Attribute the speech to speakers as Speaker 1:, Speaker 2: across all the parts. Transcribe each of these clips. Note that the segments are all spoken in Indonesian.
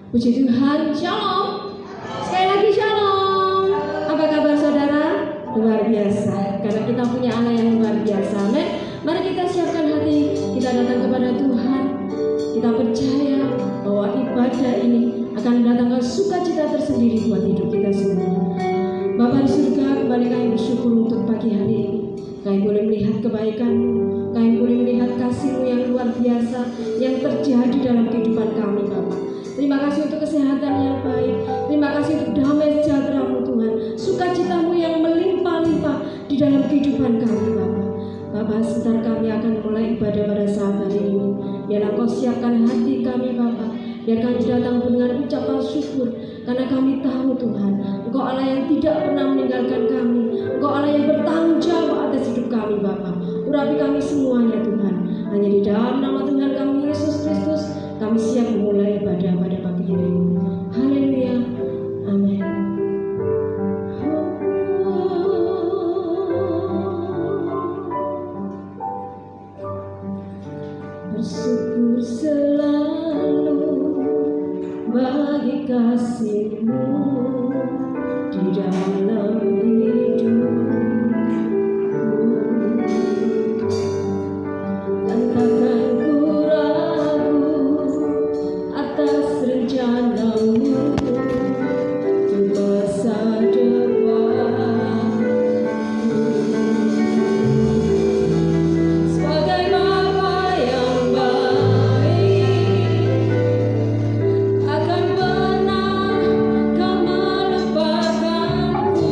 Speaker 1: Puji Tuhan, shalom. Sekali lagi shalom. Apa kabar saudara? Luar biasa, karena kita punya Allah yang luar biasa. Amin. Mari kita siapkan hati, kita datang kepada Tuhan. Kita percaya bahwa ibadah ini akan mendatangkan sukacita tersendiri buat hidup kita semua. Bapa di surga, kembali kami bersyukur untuk pagi hari ini. Kami boleh melihat kebaikan-Mu, kami boleh melihat kasih-Mu yang luar biasa yang terjadi dalam kehidupan kami, Bapa. Terima kasih untuk kesehatan yang baik. Terima kasih untuk damai sejahtera-Mu Tuhan, sukacita-Mu yang melimpah-limpah di dalam kehidupan kami, Bapa. Bapa, sebentar kami akan mulai ibadah pada saat hari ini. Biarlah Kau siapkan hati kami, Bapa. Biar kami datang dengan ucapan syukur, karena kami tahu Tuhan, Engkau Allah yang tidak pernah meninggalkan kami. Engkau Allah yang bertanggung jawab atas hidup kami, Bapa. Urapi kami semuanya Tuhan. Hanya di dalam nama Tuhan kami Yesus Kristus, kami siap memulai ibadah pada pagi hari ini. Haleluya. Amin. Bersyukur selalu bagi kasih-Mu di dalam hidupku. Dan takkan ku ragu atas rencana-Mu untuk masa depan. Sebagai Bapa yang baik, akan pernah Kau melupakanku.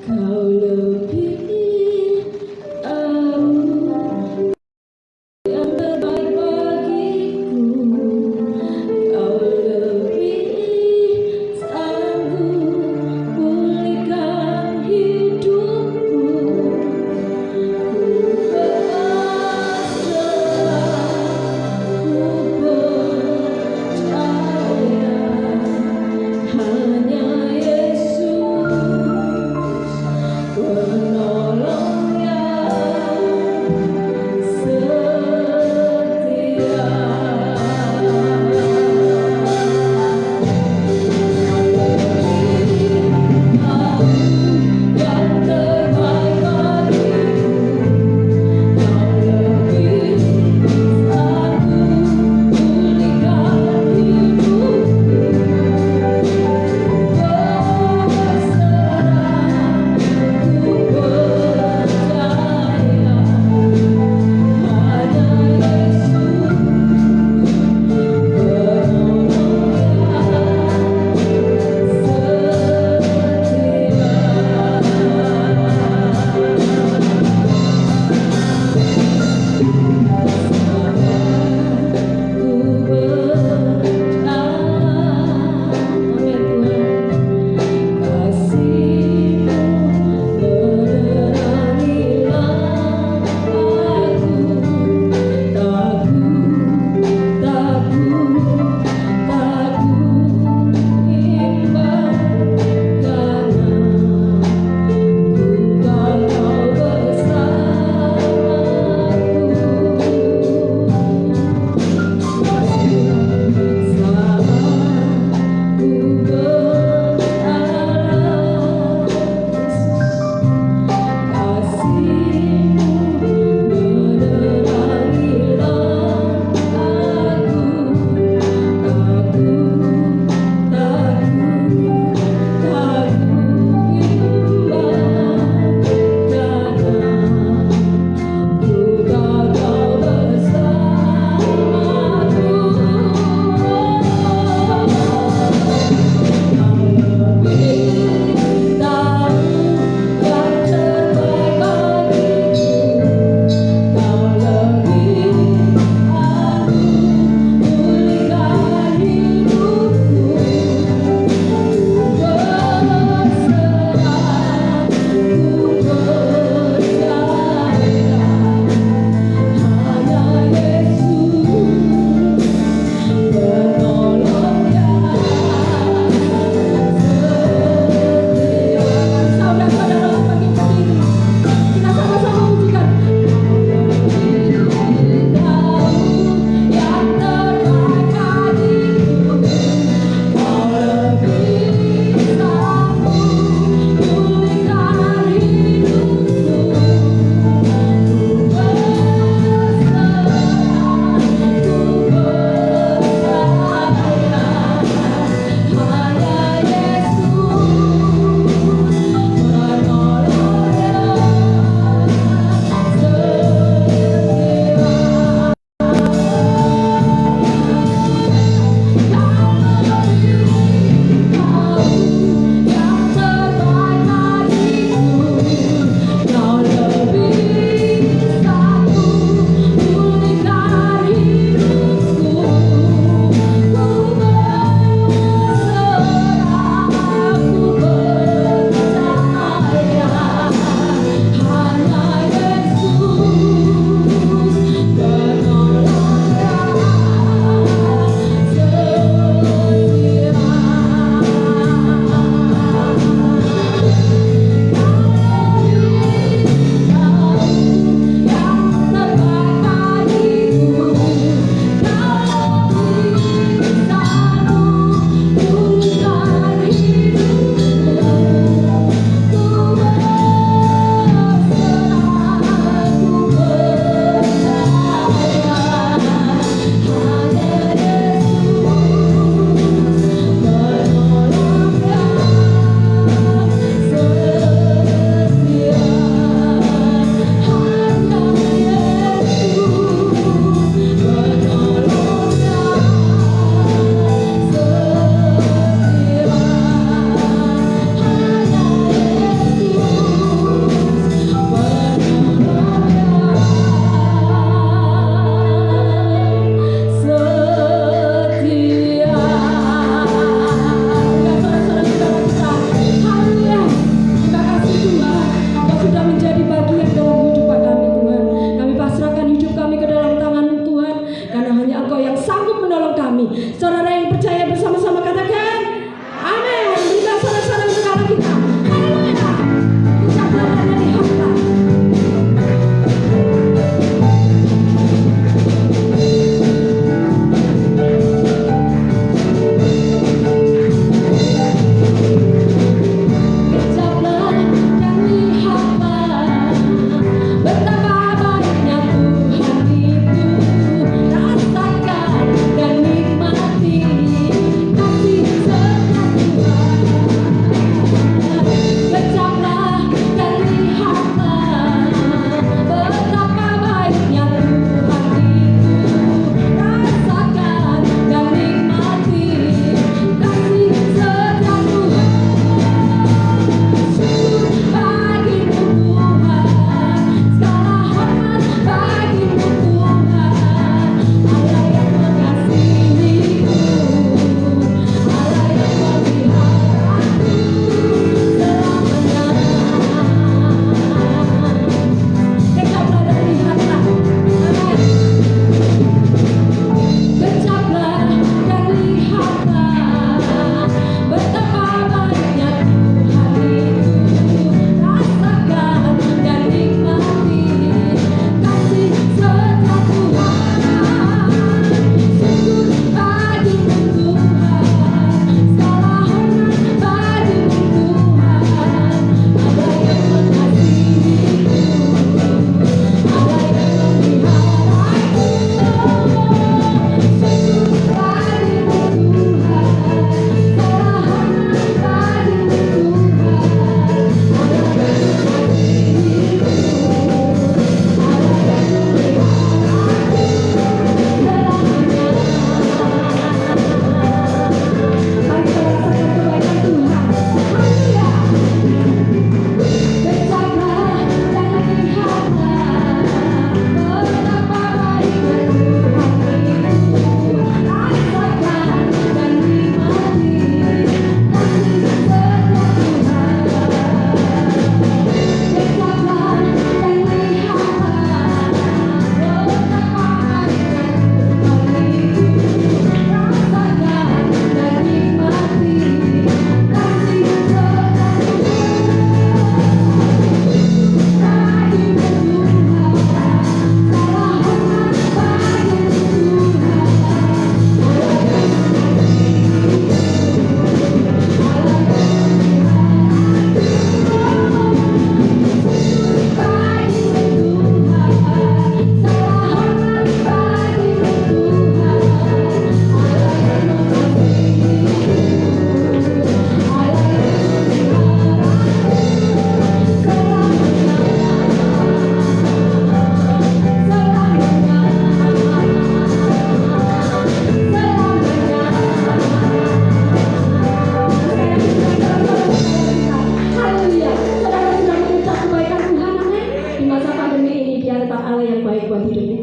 Speaker 1: Kau lebih tahu yang terbaik bagiku. Kau lebih sanggup pulihkan hidupku. Ku pasrah, ku percaya hanya Yesus.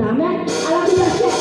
Speaker 1: kita. Amin. Allah kita siap.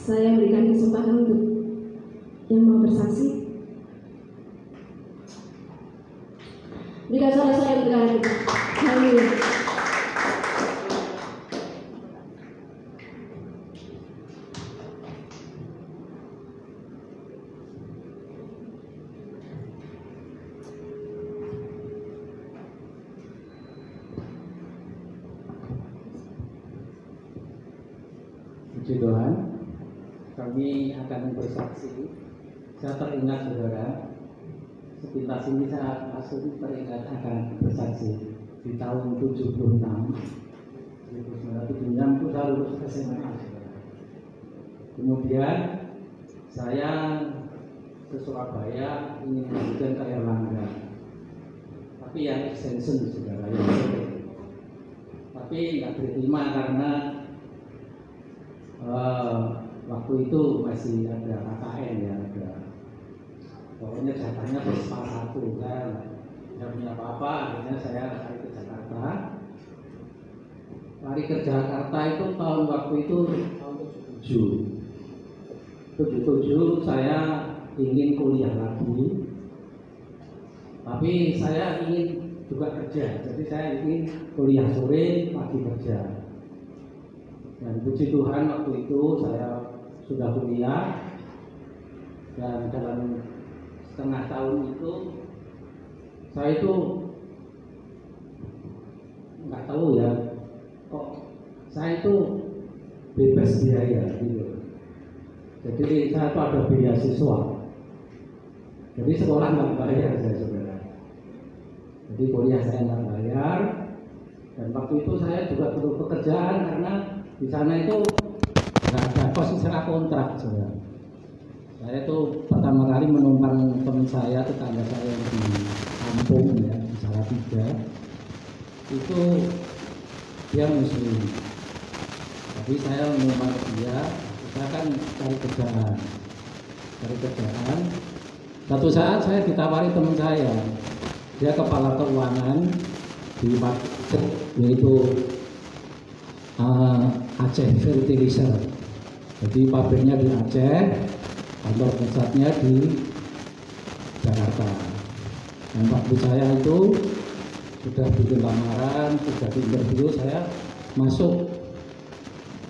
Speaker 1: Saya berikan kesempatan untuk yang mau bersaksi. Berikan suara saya untuk kalian. Haleluya.
Speaker 2: Puji Tuhan, kami akan bersaksi. Saya teringat saudara, sepintas ini saya langsung teringat akan bersaksi di tahun 76, 1976 itu saya lulus SMA. Kemudian saya ke Surabaya ingin melanjutkan ke Erlangga, tapi yang extension saudara, yang tapi nggak diterima karena waktu itu masih ada KKN ya, ada pokoknya jatahnya Vespa 1, saya tidak punya apa-apa, akhirnya saya lari ke Jakarta. Lari ke Jakarta itu tahun waktu itu tahun 77 saya ingin kuliah lagi, tapi saya ingin juga kerja, jadi saya ingin kuliah sore, pagi kerja. Dan puji Tuhan waktu itu saya sudah kuliah, dan dalam setengah tahun itu saya itu nggak tahu ya, kok saya itu bebas biaya gitu. Jadi saya tuh ada beasiswa. Jadi sekolah nggak bayar saya saudara. Jadi kuliah saya nggak bayar. Dan waktu itu saya juga butuh pekerjaan karena di sana itu nggak ada kos secara kontrak saudara. Saya tuh pertama kali menumpang teman saya, tetangga saya yang di kampung ya, di Salatiga. Itu dia muslim. Tapi saya menumpang ke dia, saya kan cari kerjaan. Satu saat saya ditawari teman saya, dia kepala keuangan di market yaitu Aceh Fertilizer. Jadi pabriknya di Aceh, kantor pusatnya di Jakarta. Dan waktu saya itu sudah bikin lamaran, sudah di interview, saya masuk.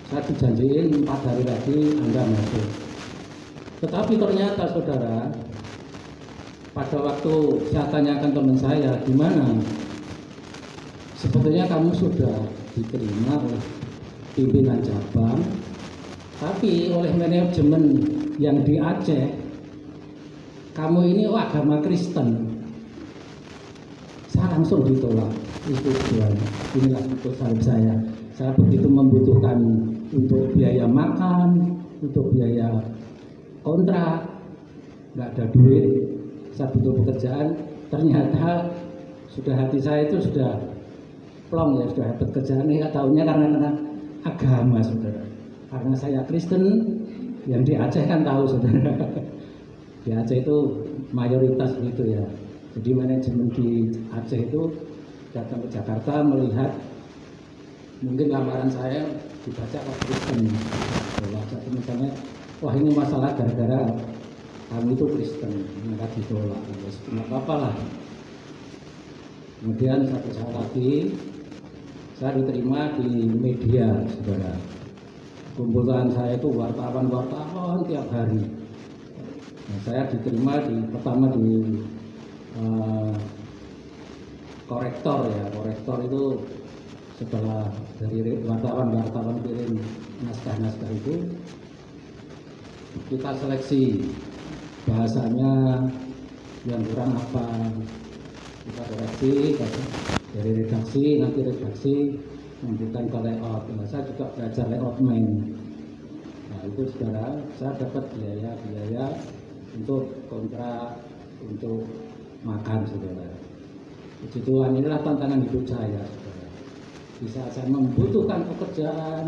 Speaker 2: Saya dijanjiin 4 hari lagi Anda masuk. Tetapi ternyata saudara, pada waktu saya tanyakan teman saya, gimana? Sebetulnya kamu sudah diterima oleh pimpinan cabang, tapi oleh manajemen yang di Aceh, kamu ini agama Kristen. Saya langsung ditolak. Itu inilah keputusan saya. Saya begitu membutuhkan untuk biaya makan, untuk biaya kontrak, nggak ada duit. Saya butuh pekerjaan. Ternyata sudah hati saya itu sudah plong ya, sudah dapat kerjaan. Nggak tahunya karena agama saudara. Karena saya Kristen, yang di Aceh kan tahu saudara. Di Aceh itu mayoritas gitu ya. Jadi manajemen di Aceh itu datang ke Jakarta melihat mungkin lamaran saya dibaca oleh Kristen. Jadi misalnya, wah ini masalah gara-gara kamu itu Kristen, maka ditolak. Nggak apa-apa lah. Kemudian satu saat lagi saya diterima di media, saudara. Kumpulan saya itu wartawan tiap hari. Nah, saya diterima pertama di korektor ya. Korektor itu setelah dari wartawan kirim naskah-naskah itu, kita seleksi bahasanya yang kurang apa, kita koreksi dari redaksi, nanti redaksi lanjutkan ke layout. Nah, saya juga belajar layout main. Nah itu saudara, saya dapat biaya untuk kontrak, untuk makan saudara. Puji Tuhan, inilah tantangan hidup saya saudara. Bisa saya membutuhkan pekerjaan,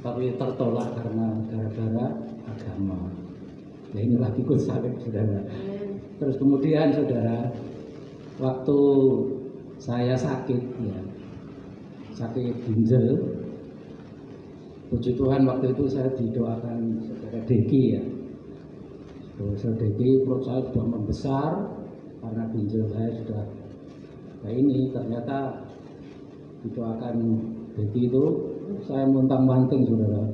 Speaker 2: tapi tertolak karena gara-gara agama. Ya inilah ikut salib saudara. Terus kemudian saudara, waktu saya sakit ya, sakit ginjal, puji Tuhan waktu itu saya didoakan saudara Deki ya. Saudara Deki, perut saya sudah membesar karena ginjal saya sudah kayak ini. Ternyata didoakan Deki itu saya muntang-manting saudara.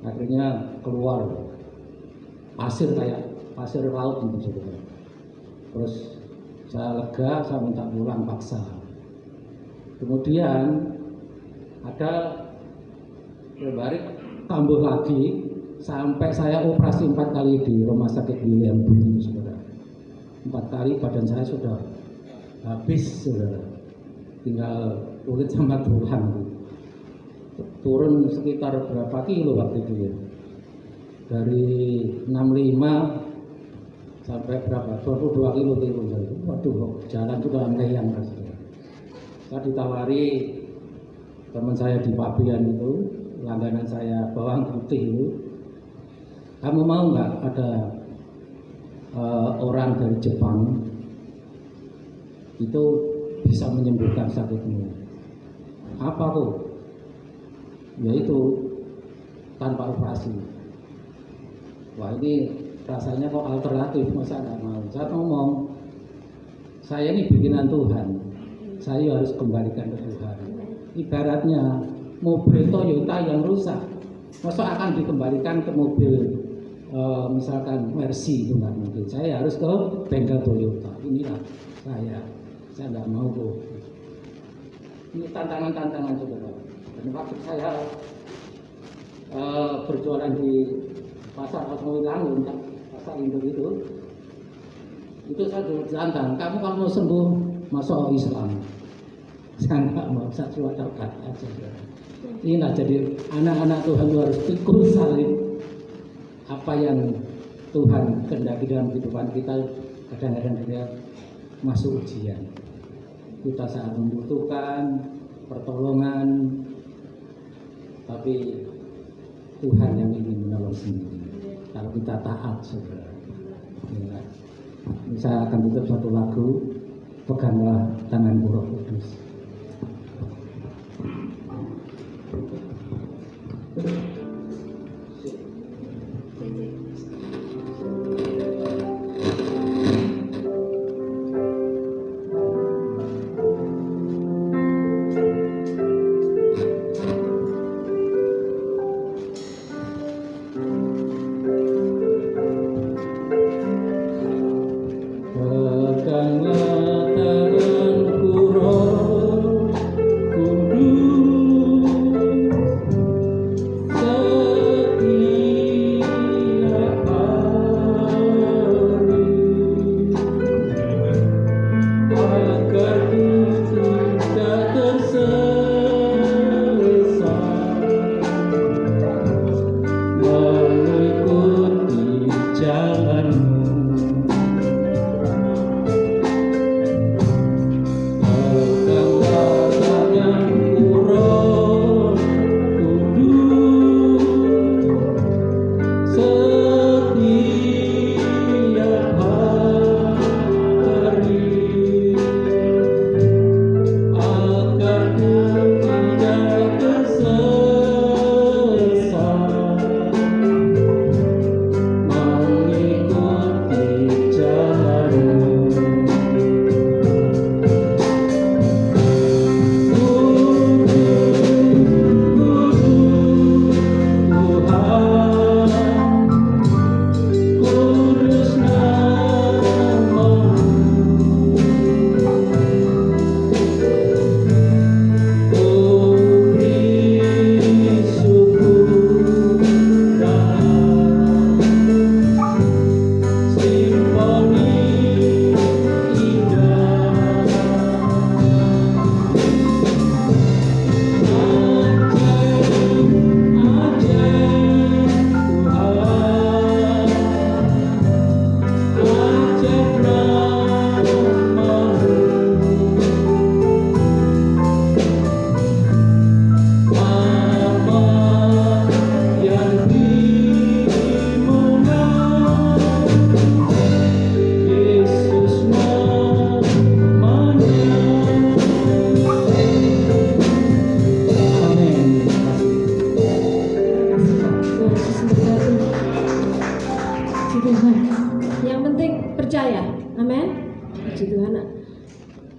Speaker 2: Akhirnya keluar pasir kayak pasir laut gitu saudara. Terus saya lega, saya minta pulang paksa. Kemudian ada berbalik kambuh lagi sampai saya operasi 4 kali di rumah sakit William Budi saudara. 4 kali badan saya sudah habis saudara. Tinggal kulit sama tulang. Turun sekitar berapa kilo waktu itu ya? Dari 65 sampai berapa? 22 kilo. Waduh, jalan sudah meriang rasanya. Saya ditawari teman saya di Pabian itu, langganan saya bawang putih itu, kamu mau nggak ada orang dari Jepang itu bisa menyembuhkan sakitmu? Apa tuh? Yaitu tanpa operasi. Wah ini rasanya kok alternatif, masa nggak mau? Saya ngomong, saya ini bikinan Tuhan, saya harus kembalikan ke Tuhan. Ibaratnya mobil Toyota yang rusak, masa akan dikembalikan ke mobil misalkan Mercy, itu nggak mungkin. Saya harus ke bengkel Toyota. Inilah saya nggak mau tuh. Ini tantangan-tantangan saudara. Dan waktu saya berjualan di pasar Atmawilangun, pasar induk itu saya dulu ditantang, kamu kalau mau sembuh masuk Islam. Saya nggak mau, saya cuma tobat aja. Inilah jadi anak-anak Tuhan itu harus pikul salib. Apa yang Tuhan kehendaki dalam kehidupan kita, kadang-kadang kita masuk ujian. Kita sangat membutuhkan pertolongan, tapi Tuhan yang ingin menolong sendiri. Kalau kita taat, saudara. Ya. Saya akan tutup satu lagu, peganglah tangan Roh Kudus.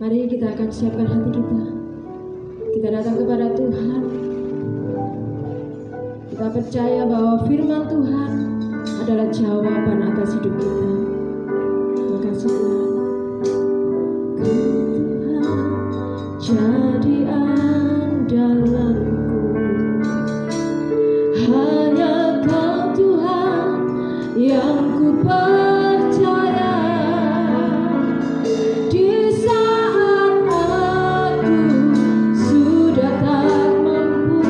Speaker 1: Mari kita akan siapkan hati kita. Kita datang kepada Tuhan. Kita percaya bahwa firman Tuhan adalah jawaban atas hidup kita. Terima kasih Tuhan. Tuhan jadi andalanku. Hanya Kau Tuhan yang ku percaya. Di saat aku sudah tak mampu,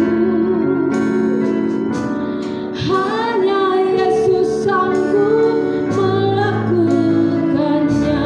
Speaker 1: hanya Yesus sanggup melakukannya.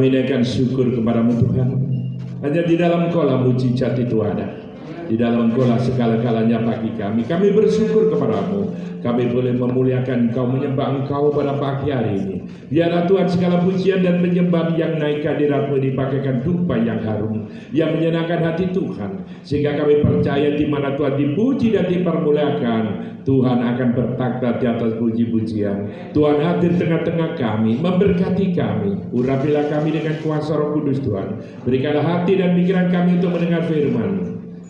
Speaker 3: Kami naikkan syukur kepadamu Tuhan. Hanya di dalam Engkau lah mujizat itu ada. Di dalam Engkau lah segala-galanya bagi kami. Kami bersyukur kepadamu. Kami boleh memuliakan Engkau, menyembah Engkau pada pagi hari ini. Biarlah Tuhan segala pujian dan penyembahan yang naik hadirat-Mu dipakaikan dupa yang harum, yang menyenangkan hati Tuhan. Sehingga kami percaya di mana Tuhan dipuji dan dipermuliakan, Tuhan akan bertakhta di atas puji-pujian. Tuhan hadir tengah-tengah kami, memberkati kami. Urapilah kami dengan kuasa Roh Kudus Tuhan. Berikanlah hati dan pikiran kami untuk mendengar firman-Mu.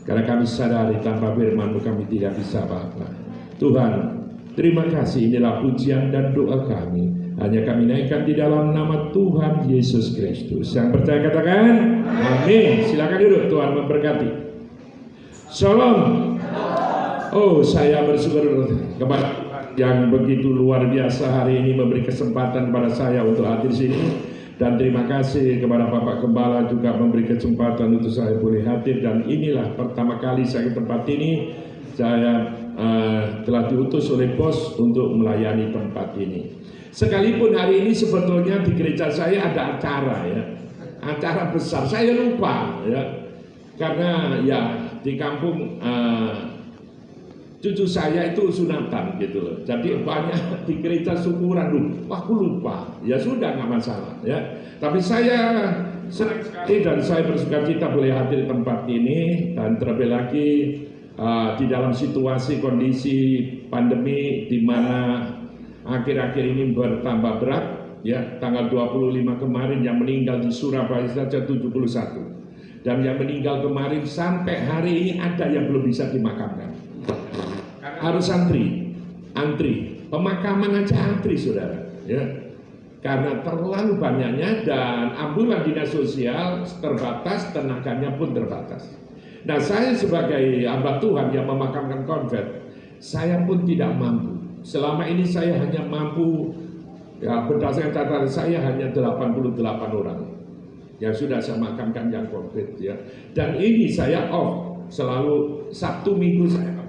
Speaker 3: Karena kami sadari tanpa firman-Mu kami tidak bisa apa-apa. Tuhan, terima kasih, inilah pujian dan doa kami. Hanya kami naikkan di dalam nama Tuhan Yesus Kristus. Yang percaya katakan amin. Silakan duduk, Tuhan memberkati. Shalom. Oh, saya bersyukur kepada Tuhan yang begitu luar biasa hari ini memberi kesempatan kepada saya untuk hadir sini. Dan terima kasih kepada Bapak Gembala juga memberi kesempatan untuk saya boleh hadir. Dan inilah pertama kali saya ke tempat ini. Saya telah diutus oleh bos untuk melayani tempat ini. Sekalipun hari ini sebetulnya di gereja saya ada acara ya, acara besar. Saya lupa ya, karena ya di kampung cucu saya itu sunatan gitu loh. Jadi banyak di gereja syukuran dulu. Wah, aku lupa. Ya sudah, nggak masalah ya. Tapi saya senang sekali dan saya bersukacita boleh hadir di tempat ini. Dan terlebih lagi di dalam situasi kondisi pandemi di mana akhir-akhir ini bertambah berat ya. Tanggal 25 kemarin yang meninggal di Surabaya saja 71. Dan yang meninggal kemarin sampai hari ini ada yang belum bisa dimakamkan. Harus antri, pemakaman aja antri saudara, ya, karena terlalu banyaknya dan ambulan dinas sosial terbatas, tenaganya pun terbatas. Nah, saya sebagai hamba Tuhan yang memakamkan konvert, saya pun tidak mampu. Selama ini saya hanya mampu, ya, berdasarkan catatan saya hanya 88 orang yang sudah saya makamkan yang konkret, ya. Dan ini saya off, selalu Sabtu Minggu saya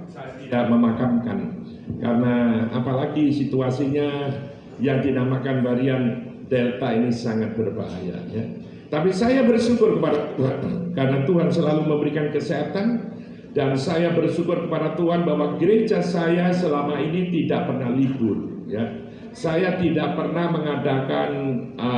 Speaker 3: tidak memakamkan karena apalagi situasinya yang dinamakan varian Delta ini sangat berbahaya ya. Tapi saya bersyukur kepada Tuhan karena Tuhan selalu memberikan kesehatan dan saya bersyukur kepada Tuhan bahwa gereja saya selama ini tidak pernah libur ya. Saya tidak pernah mengadakan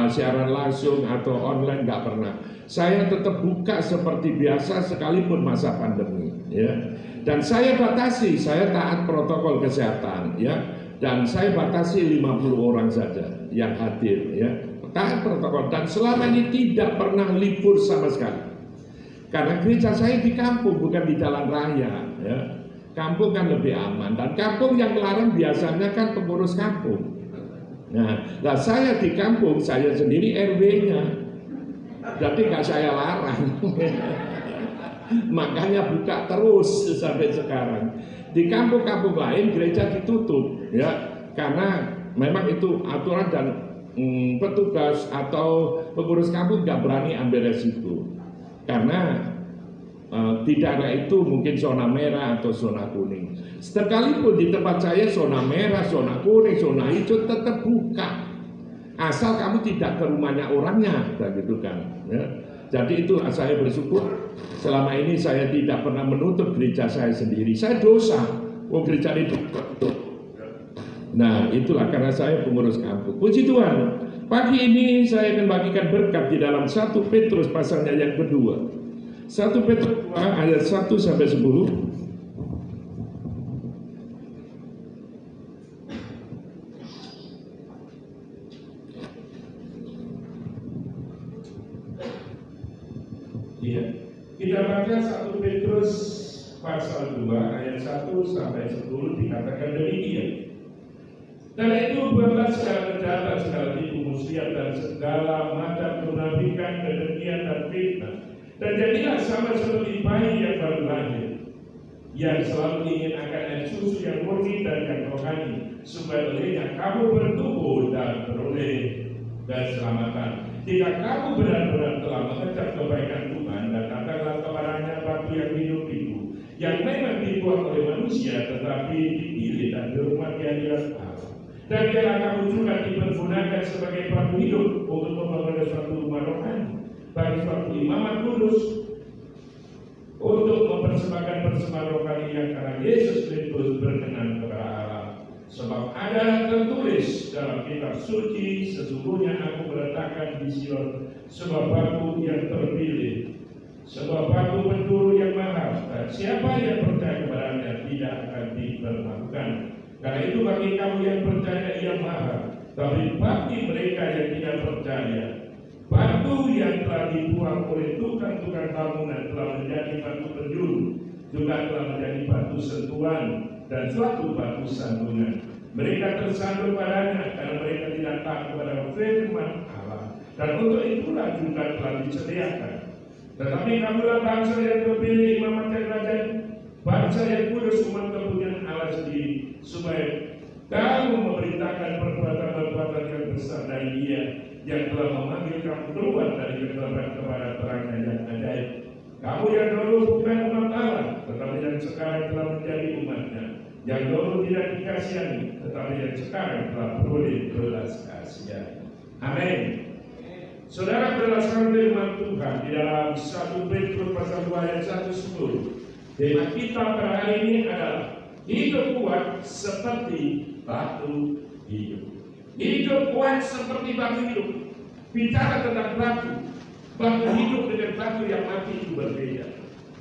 Speaker 3: siaran langsung atau online, nggak pernah. Saya tetap buka seperti biasa sekalipun masa pandemi ya. Dan saya batasi, saya taat protokol kesehatan ya. Dan saya batasi 50 orang saja yang hadir ya. Taat protokol dan selama ini tidak pernah libur sama sekali. Karena gereja saya di kampung bukan di jalan raya ya. Kampung kan lebih aman dan kampung yang melarang biasanya kan pengurus kampung. Nah, saya di kampung saya sendiri RW-nya. Jadi nggak saya larang. Makanya buka terus sampai sekarang. Di kampung-kampung lain gereja ditutup ya, karena memang itu aturan dan petugas atau pengurus kampung nggak berani ambil resiko. Karena di daerah itu mungkin zona merah atau zona kuning. Sekalipun di tempat saya zona merah, zona kuning, zona hijau tetap buka. Asal kamu tidak ke rumahnya orangnya, begitu kan ya. Jadi itu saya bersyukur selama ini saya tidak pernah menutup gereja saya sendiri. Saya dosa, gereja itu. Nah, itulah karena saya pengurus kampung. Puji Tuhan. Pagi ini saya akan bagikan berkat di dalam 1 Petrus pasalnya yang kedua. 1 Petrus 2 ayat 1 sampai 10. Iya. Kita baca 1 Petrus pasal 2 ayat 1 sampai 10 dikatakan demikian. Karena itu buatlah segala kejahatan, segala tipu muslihat dan segala macam kemunafikan, kedengkian dan fitnah. Dan jadilah sama seperti bayi yang baru lahir, yang selalu ingin akan air susu yang murni dan yang rohani, supaya olehnya kamu bertumbuh dan beroleh keselamatan. Jika kamu benar-benar telah mengejar kebaikan Tuhan dan datanglah kepadanya batu yang hidup itu, yang memang dibuat oleh manusia tetapi dipilih dan dihormati hadirat Allah. Dan biarlah kamu juga dipergunakan sebagai batu hidup untuk membangun suatu rumah rohani bagi suatu imamat kudus, untuk mempersembahkan persembahan rohani yang karena Yesus Kristus berkenan kepada Allah. Sebab ada tertulis dalam kitab suci, sesungguhnya aku meletakkan di Sion sebuah batu yang terpilih, sebuah batu penjuru yang mahal, dan siapa yang percaya kepadanya tidak akan dipermalukan. Karena itu bagi kamu yang percaya ia mahal, tapi bagi mereka yang tidak percaya, batu yang telah dibuang oleh tukang-tukang bangunan telah menjadi batu penjuru, juga telah menjadi batu sentuhan dan suatu batu sandungan. Mereka tersandung padanya karena mereka tidak taat kepada firman Allah, dan untuk itulah juga telah disediakan. Tetapi kamulah bangsa yang terpilih, imamat yang kerajaan, bangsa yang kudus, umat kepunyaan Allah sendiri, supaya kamu memberitakan perbuatan-perbuatan yang besar dari Dia yang telah memanggil kamu keluar dari kegelapan kepada terangnya yang ajaib. Kamu yang dulu bukan umat Allah, tetapi yang sekarang telah menjadi umatnya. Yang dulu tidak dikasihani, tetapi yang sekarang telah beroleh belas kasihan. Amin. Saudara, berdasarkan firman Tuhan di dalam 1 Petrus pasal 2 ayat 1-10, tema kita pada hari ini adalah hidup kuat seperti batu hidup. Hidup kuat seperti batu hidup. Bicara tentang batu hidup dengan batu yang mati itu berbeda.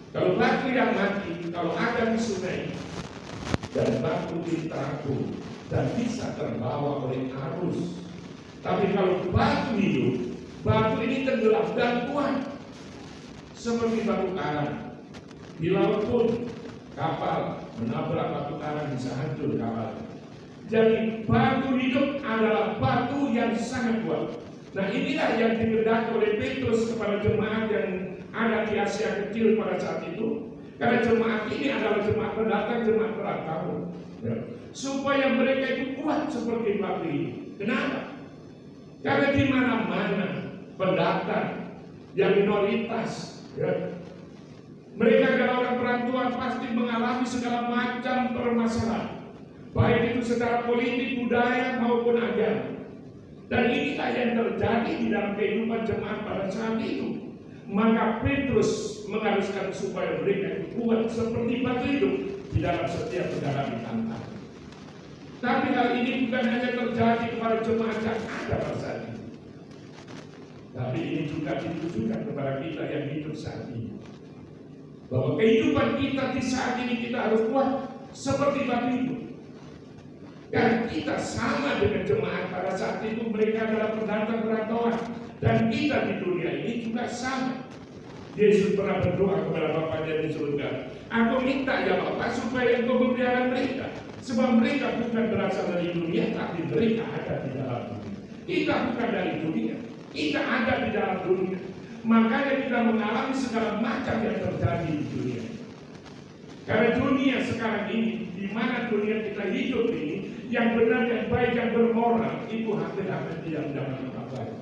Speaker 3: Kalau batu yang mati, kalau ada di sungai dan batu ditampung dan bisa terbawa oleh arus. Tapi kalau batu hidup, batu ini tenggelam dan kuat seperti batu karang. Di laut pun kapal menabrak batu karang bisa hancur kapal. Jadi batu hidup adalah batu yang sangat kuat. Nah, inilah yang dikehendaki oleh Petrus kepada jemaat yang ada di Asia Kecil pada saat itu. Karena jemaat ini adalah jemaat pendatang, jemaat perantau, ya. Supaya mereka itu kuat seperti batu ini. Kenapa? Karena di mana-mana pendatang yang minoritas, ya, mereka adalah orang perantauan pasti mengalami segala macam permasalahan, baik itu secara politik, budaya maupun agama. Dan inilah yang terjadi di dalam kehidupan jemaat pada saat itu. Maka Petrus mengharuskan supaya mereka itu kuat seperti batu hidup di dalam setiap mengalami tantangan. Tapi hal ini bukan hanya terjadi kepada jemaat yang ada pada saat ini, tapi ini juga ditujukan kepada kita yang hidup saat ini. Bahwa kehidupan kita di saat ini kita harus kuat seperti batu hidup. Dan kita sama dengan jemaat pada saat itu, mereka adalah pendatang perantauan. Dan kita di dunia ini juga sama. Yesus pernah berdoa kepada Bapaknya di surga, aku minta ya Bapak supaya engkau memelihara mereka, sebab mereka bukan berasal dari dunia, tapi mereka ada di dalam dunia. Kita bukan dari dunia, kita ada di dalam dunia. Makanya kita mengalami segala macam yang terjadi di dunia. Karena dunia sekarang ini, di mana dunia kita hidup ini, yang benar, yang baik, yang bermoral, itu hampir-hampir tidak mendapat tempat baik.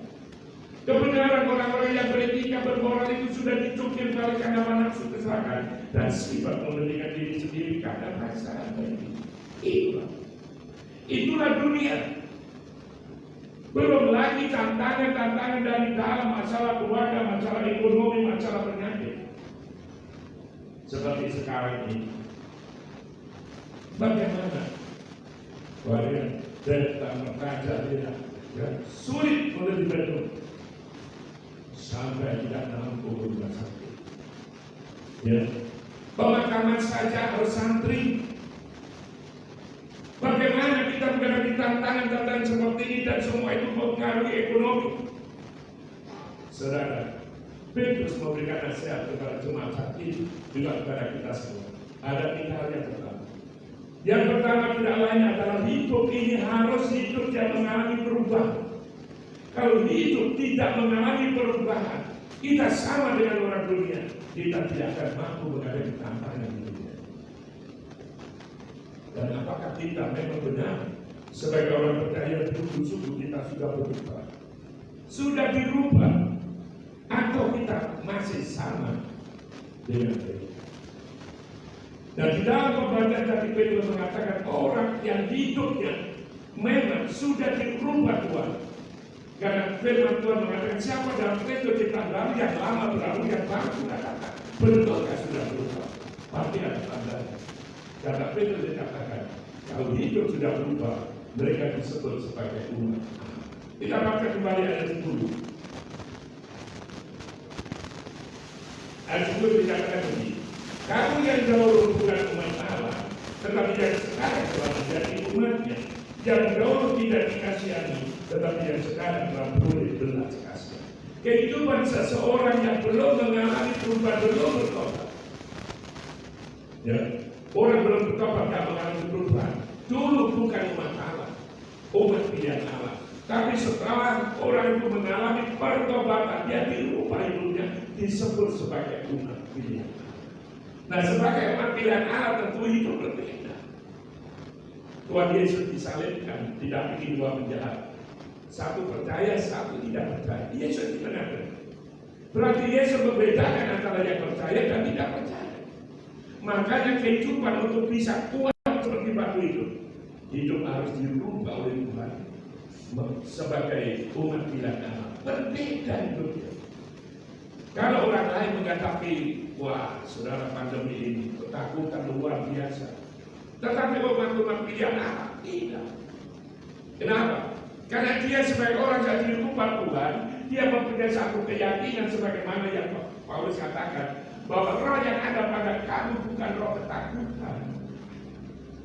Speaker 3: Kebenaran orang-orang yang beretika bermoral itu sudah dicukir balik karena nafsu keserakahan dan sifat mementingkan diri sendiri karena perasaan baik. Itulah dunia. Belum lagi tantangan-tantangan dari dalam, masalah keluarga, masalah ekonomi, masalah penyakit. Seperti sekarang ini, bagaimana? Warga datang raja tidak, ya, sulit untuk dibentuk sampai tidak mampu rumah sakit. Ya, pemakaman saja harus santri. Bagaimana kita menghadapi tantangan-tantangan seperti ini dan semua itu mempengaruhi ekonomi? Saudara, Petrus memberikan nasihat kepada jemaat saat ini, juga kepada kita semua. Ada 3 hal yang pertama. Yang pertama tidak lain adalah hidup ini harus hidup yang mengalami perubahan. Kalau hidup tidak mengalami perubahan, kita sama dengan orang dunia, kita tidak akan mampu menghadapi tantangan dunia. Dan apakah kita memang benar sebagai orang percaya sungguh-sungguh kita sudah berubah? Sudah dirubah? Atau kita masih sama dengan mereka? Dan di dalam pembacaan tadi Petrus mengatakan orang yang hidupnya memang iman sudah dirubah Tuhan. Karena firman Tuhan mengatakan siapa dalam Kristus ciptaan baru, yang lama berlalu, yang baru sudah datang. Bentuknya sudah berubah. Pasti ada tandanya. Karena Petrus dikatakan kalau hidup sudah berubah, mereka disebut sebagai umat. Kita baca kembali ayat 10. Ayat 10 dikatakan begini, kamu yang dahulu bukan umat Allah, tetapi yang sekarang telah menjadi umatnya. Yang dahulu tidak dikasihani, tetapi yang sekarang telah boleh belas kasih. Kehidupan seseorang yang belum mengalami perubahan, belum bertobat. Ya, orang belum bertobat tidak mengalami perubahan. Dulu bukan umat Allah, umat pilihan Allah. Tapi setelah orang itu mengalami pertobatan, dia dirubah hidupnya, disebut sebagai umat pilihan Allah. Nah, sebagai umat pilihan Allah tentu hidup berbeda. Tuhan Yesus disalibkan, tidak bikin dua penjahat. Satu percaya, satu tidak percaya. Yesus di tengah-tengah. Berarti Yesus membedakan antara yang percaya dan tidak percaya. Makanya kehidupan untuk bisa kuat seperti batu hidup harus dirubah oleh Tuhan sebagai umat pilihan Allah. Berbeda hidupnya. Kalau orang lain menghadapi, wah, saudara, pandemi ini ketakutan luar biasa. Tetapi umat pilihan Allah tidak. Kenapa? Karena dia sebagai orang yang dirubah Tuhan, dia mempunyai satu keyakinan sebagaimana yang Paulus katakan, bahwa roh yang ada pada kamu bukan roh ketakutan.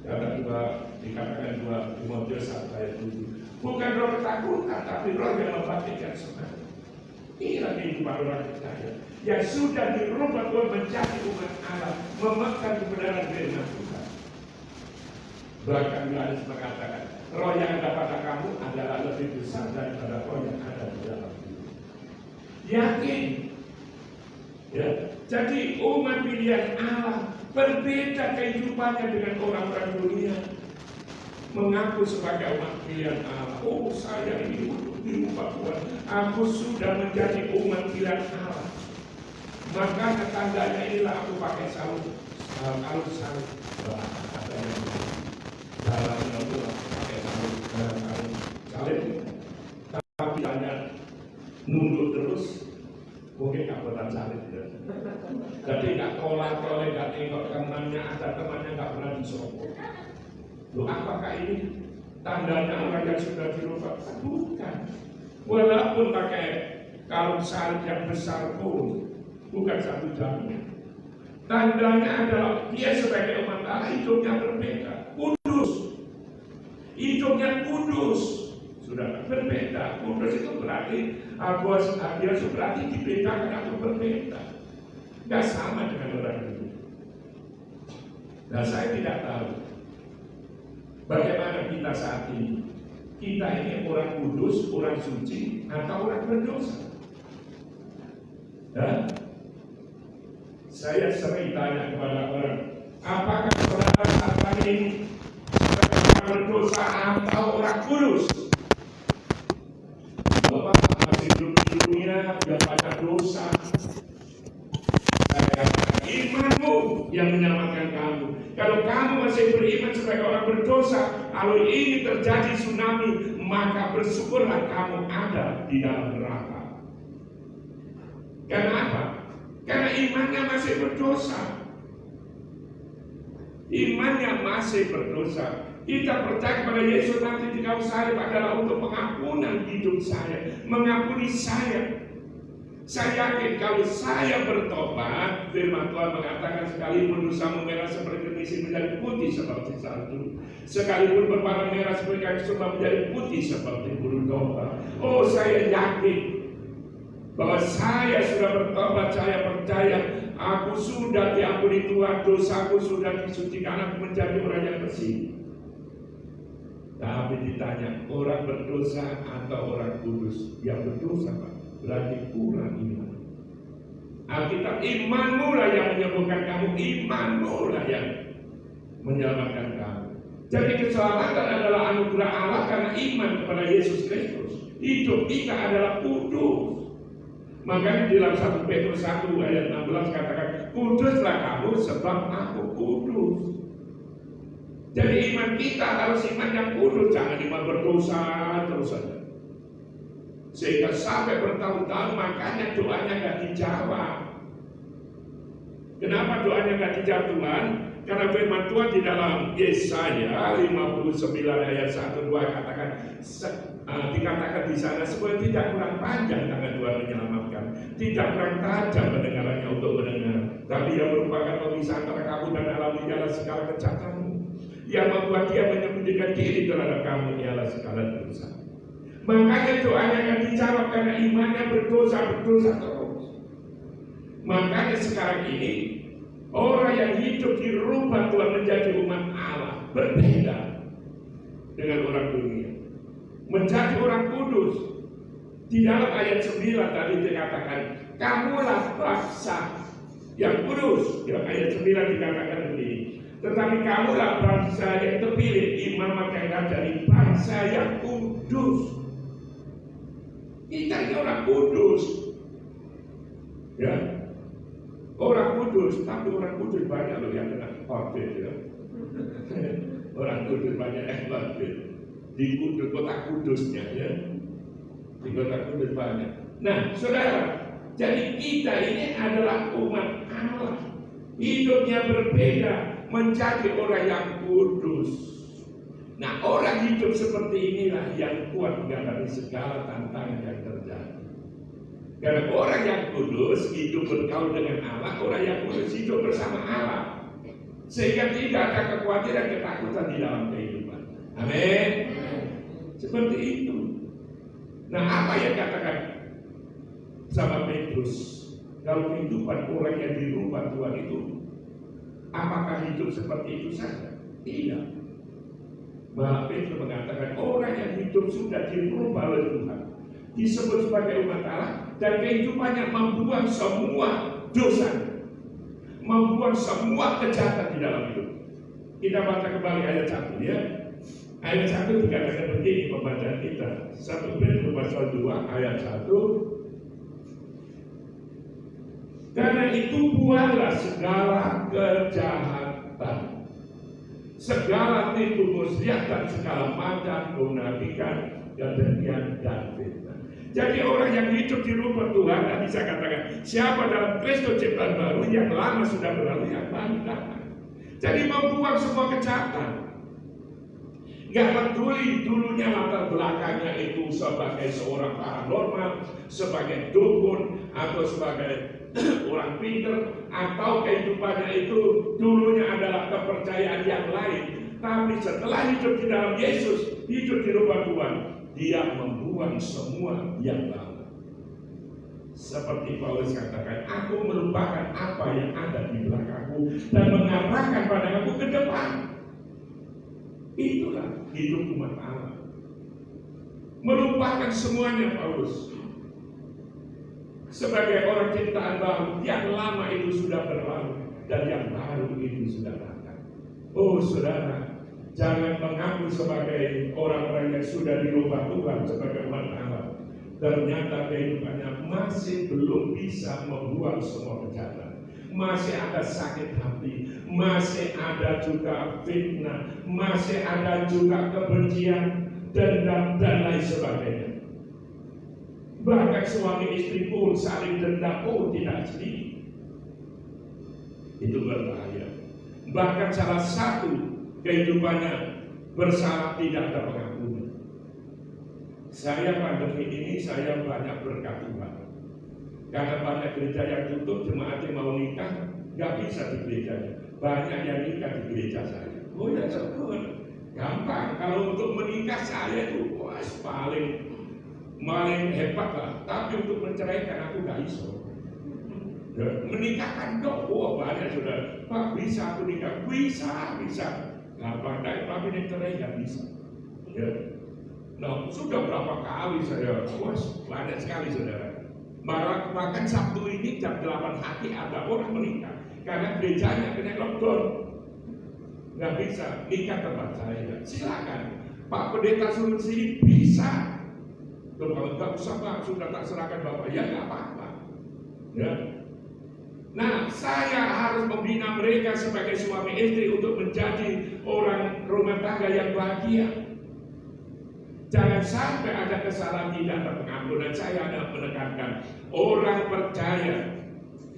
Speaker 3: Kata dikatakan 2 Timotius 1 ayat 7. Bukan roh ketakutan, tapi roh yang membangkitkan semangat. Inilah kehidupan orang percaya yang sudah dirubah Tuhan menjadi umat Allah, memegang kebenaran firman Tuhan. Bahkan Yohanes mengatakan, roh yang ada pada kamu adalah lebih besar daripada roh yang ada di dalam diri. Yakin. Ya, jadi umat pilihan Allah berbeda kehidupannya dengan orang-orang dunia. Mengaku sebagai umat pilihan Allah. Oh, saya ini untuk dirubah Tuhan. Aku sudah menjadi umat pilihan Allah. Maka tandanya inilah aku pakai sarung. Kalau sarung, ada yang dalamnya itu pakai sarung salib. Tapi hanya nunduk terus. Mungkin nggak pernah salib. Jadi nggak tolak-tolak, nggak tengok temannya, ada temannya nggak pernah disokong. Loh, apakah ini tandanya orang yang sudah dirubah? Bukan. Walaupun pakai kalung salib yang besar pun bukan satu jaminan. Tandanya adalah dia sebagai umat Allah hidupnya berbeda, kudus. Hidupnya kudus. Sudah berbeda. Kudus itu berarti dia berarti dibedakan atau berbeda. Tidak sama dengan orang itu. Nah, saya tidak tahu bagaimana kita saat ini. Kita ini orang kudus, orang suci, atau orang berdosa. Dan saya sering tanya kepada orang, apakah saudara saat ini orang berdosa atau orang kudus? Bapak masih hidup di dunia, dia pada dosa. Saya katakan, imanmu yang menyelamatkan kamu. Kalau kamu masih beriman sebagai orang berdosa, kalau ini terjadi tsunami, maka bersyukurlah kamu ada di dalam neraka. Karena apa? Karena imannya masih berdosa. Imannya masih berdosa. Kita percaya kepada Yesus nanti di kayu salib adalah untuk pengampunan hidup saya, mengampuni saya. Saya yakin kalau saya bertobat, firman Tuhan mengatakan sekalipun dosamu merah seperti kemisik menjadi putih seperti salju, sekalipun berwarna merah seperti kayu sumba menjadi putih seperti bulu domba. Oh, saya yakin bahwa saya sudah bertobat, saya percaya aku sudah diampuni Tuhan, dosaku sudah disucikan, aku menjadi orang yang bersih. Tapi ditanya orang berdosa atau orang kudus? Yang berdosa, Pak, berarti kurang iman. Alkitab, imanmu lah yang menyembuhkan kamu, imanmu lah yang menyelamatkan kamu. Jadi keselamatan adalah anugerah Allah karena iman kepada Yesus Kristus. Hidup kita adalah kudus. Makanya di dalam 1 Petrus 1 ayat 16 katakan, kuduslah kamu sebab aku kudus. Jadi iman kita harus iman yang kudus, jangan iman berdosa terus saja. Sehingga sampai bertahun-tahun makanya doanya gak dijawab. Kenapa doanya gak dijawab Tuhan? Karena firman Tuhan di dalam Yesaya 59 ayat 1-2 katakan, dikatakan di sana supaya tidak kurang panjang tangan Tuhan menyelamatkan, tidak kurang tajam pendengarannya untuk mendengar, tapi yang merupakan pemisah antara kamu dan alam ialah segala kejahatanmu, yang membuat dia menyembunyikan diri terhadap kamu ialah segala dosa. Makanya doanya yang dijawab karena imannya berdosa terus. Makanya sekarang ini orang yang hidup di rumah Tuhan menjadi umat Allah berbeda dengan orang dunia, menjadi orang kudus. Di dalam ayat 9 tadi dikatakan, kamulah bangsa yang kudus. Di ayat 9 dikatakan begini, tetapi kamulah bangsa yang terpilih, imam yang dari bangsa yang kudus. Kita ini orang kudus, ya, orang kudus. Tapi orang kudus banyak loh yang kena COVID, ya. Orang kudus banyak yang COVID di kudus, kota kudusnya, ya. Di kota kudus banyak. Nah, saudara, jadi kita ini adalah umat Allah, hidupnya berbeda, menjadi orang yang kudus. Nah, orang hidup seperti inilah yang kuat menghadapi segala tantangan yang terjadi. Karena orang yang kudus hidup bergaul dengan Allah, orang yang kudus hidup bersama Allah, sehingga tidak ada kekhawatiran, ketakutan di dalam kehidupan. Amin. Seperti itu. Nah, apa yang katakan sama Petrus? Kalau kehidupan orang yang di rumah Tuhan itu, apakah hidup seperti itu saja? Tidak. Bahwa Petrus mengatakan orang yang hidup sudah dirubah oleh Tuhan, disebut sebagai umat Allah, dan kehidupannya membuang semua dosa, membuang semua kejahatan di dalam hidup. Kita baca kembali ayat 1, ya. Ayat 1 dikatakan begini pembacaan kita, 1 Petrus pasal 2 ayat 1. Karena itu buanglah segala kejahatan, segala tipu muslihat dan segala macam kemunafikan, kedengkian dan fitnah. Jadi orang yang hidup di rumah Tuhan tidak bisa katakan siapa dalam Kristus ciptaan baru, yang lama sudah berlalu, yang baru datang. Jadi membuang semua kejahatan. Gak peduli dulunya latar belakangnya itu sebagai seorang paranormal, sebagai dukun, atau sebagai orang pinter, atau kehidupannya itu dulunya adalah kepercayaan yang lain. Tapi setelah hidup di dalam Yesus, hidup di rumah Tuhan, dia membuang semua yang lama. Seperti Paulus katakan, aku melupakan apa yang ada di belakangku dan mengarahkan pandanganku ke depan. Itulah hidup umat Allah, melupakan semuanya. Paulus sebagai orang ciptaan baru, yang lama itu sudah berlalu dan yang baru itu sudah datang. Oh saudara, jangan mengaku sebagai orang-orang yang sudah dirubah Tuhan sebagai umat Allah, ternyata kehidupannya masih belum bisa membuang semua kejahatan. Masih ada sakit hati, masih ada juga fitnah, masih ada juga kebencian, dendam, dan lain sebagainya. Bahkan suami istri pun saling dendam pun tidak sedih. Itu berbahaya. Bahkan salah satu kehidupannya bersalah, tidak ada pengakuan. Saya pandemi ini saya banyak berkat Tuhan. Karena banyak gereja yang tutup, jemaatnya mau nikah nggak bisa di gerejanya. Banyak yang nikah di gereja saya. Oh ya syukur, gampang. Kalau untuk menikah saya itu paling hebat lah. Tapi untuk menceraikan aku nggak bisa. Menikahkan dong, banyak sudah. Pak bisa aku nikah, bisa. Gampang, tapi ini cerai nggak bisa. Ya. Nah sudah berapa kali saya, banyak sekali saudara. Bahkan Sabtu ini jam 8 pagi ada orang menikah karena gerejanya kena lockdown, nggak bisa nikah tempat saya. Silakan Pak Pendeta suruh sini, bisa. Tuh, kalau nggak usah Pak, sudah tak serahkan Bapak, ya nggak apa-apa. Ya. Nah, saya harus membina mereka sebagai suami istri untuk menjadi orang rumah tangga yang bahagia. Jangan sampai ada kesalahan tidak ada pengampunan. Saya ada menekankan orang percaya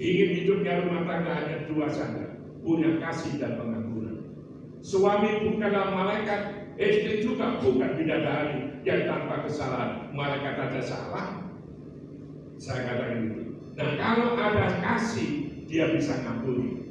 Speaker 3: ingin hidupnya rumah tangga hanya dua saja, punya kasih dan pengampunan. Suami bukanlah malaikat, istri juga bukan bidadari yang tanpa kesalahan. Malaikat ada salah, saya katakan gitu. Nah, kalau ada kasih, dia bisa ngampuni.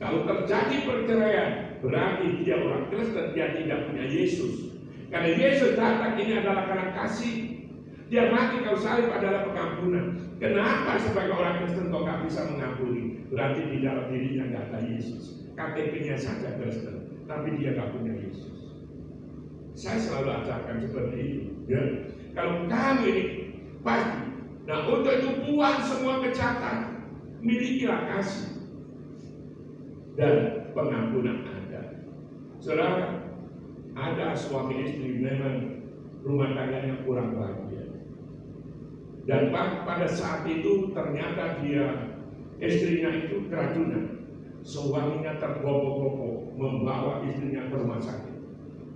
Speaker 3: Kalau terjadi perceraian, berarti dia orang Kristen, dia tidak punya Yesus. Karena Yesus datang ini adalah karena kasih. Dia mati kau salib adalah pengampunan. Kenapa sebagai orang Kristen kau gak bisa mengampuni? Berarti di dalam dirinya gak ada Yesus. KTP-nya saja Kristen, tapi dia gak punya Yesus. Saya selalu ajarkan seperti itu. Ya. Kalau kamu ini pasti. Nah, untuk itu buang semua kejahatan, milikilah kasih dan pengampunan Anda. Saudara, ada suami istri memang rumah tangganya kurang bahagia. Dan pada saat itu ternyata istrinya itu keracunan. Suaminya tergopoh-gopoh membawa istrinya ke rumah sakit.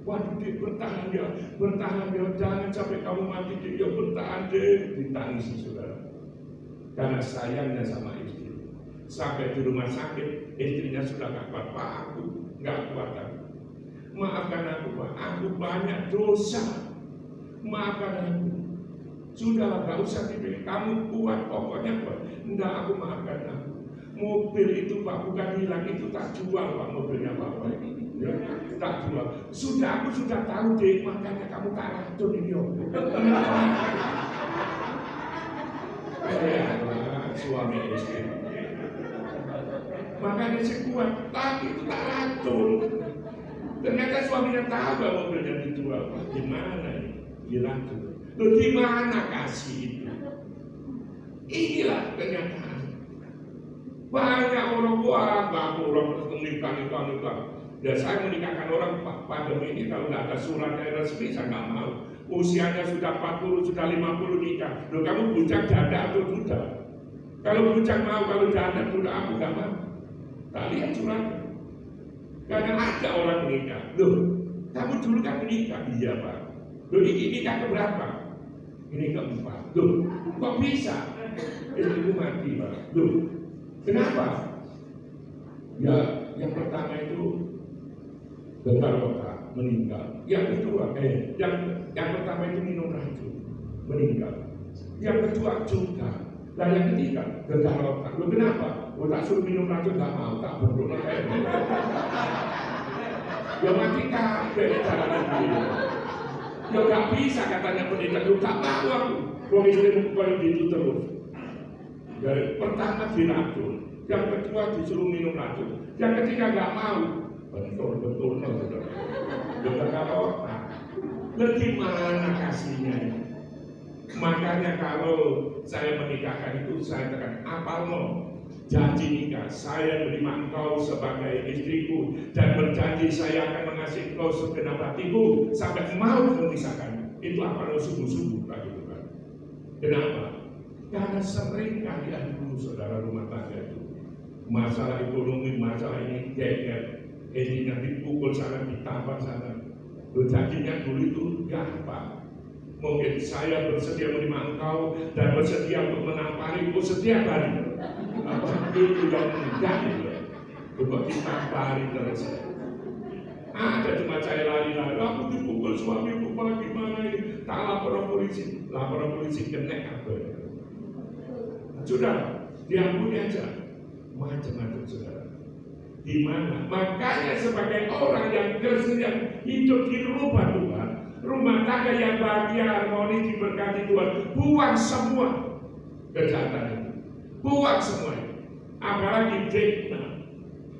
Speaker 3: Waduh, dia bertahan dia, jangan sampai kamu mati dia bertahan deh, ditangisi saudara. Karena sayangnya sama istri. Sampai di rumah sakit, istrinya sudah gak kuat, Pak, aku gak kuat aku. Maafkan aku, Pak, aku banyak dosa. Maafkan aku. Sudahlah, gak usah dipilih, kamu kuat, pokoknya kuat. Enggak, aku maafkan aku. Mobil itu Pak bukan hilang, itu tak jual Pak, mobilnya Bapak ini. Ya, tak jual. Aku sudah tahu deh, makanya kamu tak racun ini. Suami istri. Makanya si kuat, tapi itu tak racun. Ternyata suaminya tahu bahwa mobilnya dijual. Pak, gimana ini? Diracun. Loh, gimana kasih itu? Inilah kenyataan. Banyak orang orang nikah. Ya saya menikahkan orang pandemi ini kalau nggak ada suratnya resmi saya nggak mau. Usianya sudah 40, sudah 50 nikah. Loh, kamu bujang janda atau duda? Kalau bujang mau, kalau janda duda aku nggak mau. Tak lihat suratnya. Karena ada orang menikah. Loh, kamu dulu kan menikah? Iya Pak. Loh, ini nikah keberapa? Ini keempat. Loh, kok bisa? Istriku mati Pak. Loh, kenapa? Ya, yang pertama itu gagal otak, meninggal. Yang kedua, yang pertama itu minum racun, meninggal. Yang kedua juga. Dan yang ketiga, gagal otak. Loh, kenapa? Oh, tak suruh minum racun gak mau, tak bodoh kayak gitu. Ya mati kabeh jalanan begini. Ya gak bisa katanya pendeta, lu tak tahu aku. Kalau istrimu kalau gitu terus. Dari pertama diracun, yang kedua disuruh minum racun, yang ketiga gak mau. Betul saudara. Gagal otak. Bagaimana kasihnya? Makanya kalau saya menikahkan itu saya tekan apa lo? Janji nikah, saya menerima engkau sebagai istriku dan berjanji saya akan mengasihi engkau segenap hatiku sampai mau memisahkan. Itu apa lo sungguh-sungguh Pak itu kan? Kenapa? Karena sering kali dulu saudara rumah tangga itu masalah ekonomi, masalah ini geger, istrinya dipukul sana, ditampar sana. Lo janjinya dulu itu gampang. Mungkin saya bersedia menerima engkau dan bersedia untuk menamparimu setiap hari. Itu yang enggak itu. Coba ditampari terus. Ada cuma saya lari-lari. Aku dipukul suamiku Pak, gimana ini? Tak lapor polisi. Lapor polisi kena apa? Sudah, diampuni aja. Macam-macam saudara. Di mana? Makanya sebagai orang yang Kristen yang hidup di rumah Tuhan, rumah tangga yang bahagia, harmoni, diberkati Tuhan, buang semua kejahatan itu, buang semua itu. Apalagi fitnah,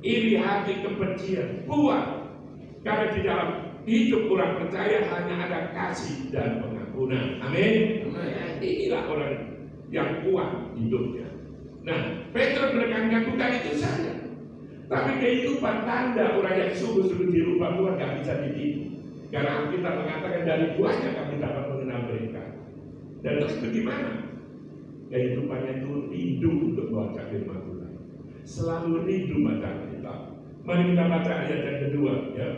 Speaker 3: iri hati, kebencian, buang. Karena di dalam hidup orang percaya hanya ada kasih dan pengampunan. Amin. Inilah orang yang kuat hidupnya. Nah, Petrus menekankan bukan itu saja, tapi kehidupan tanda orang yang sungguh-sungguh dirubah Tuhan gak bisa ditipu. Karena kita mengatakan dari buahnya kami dapat mengenal mereka. Dan terus bagaimana? Kehidupannya itu rindu untuk membaca firman Tuhan. Selalu rindu baca Alkitab. Mari kita baca ayat yang kedua ya.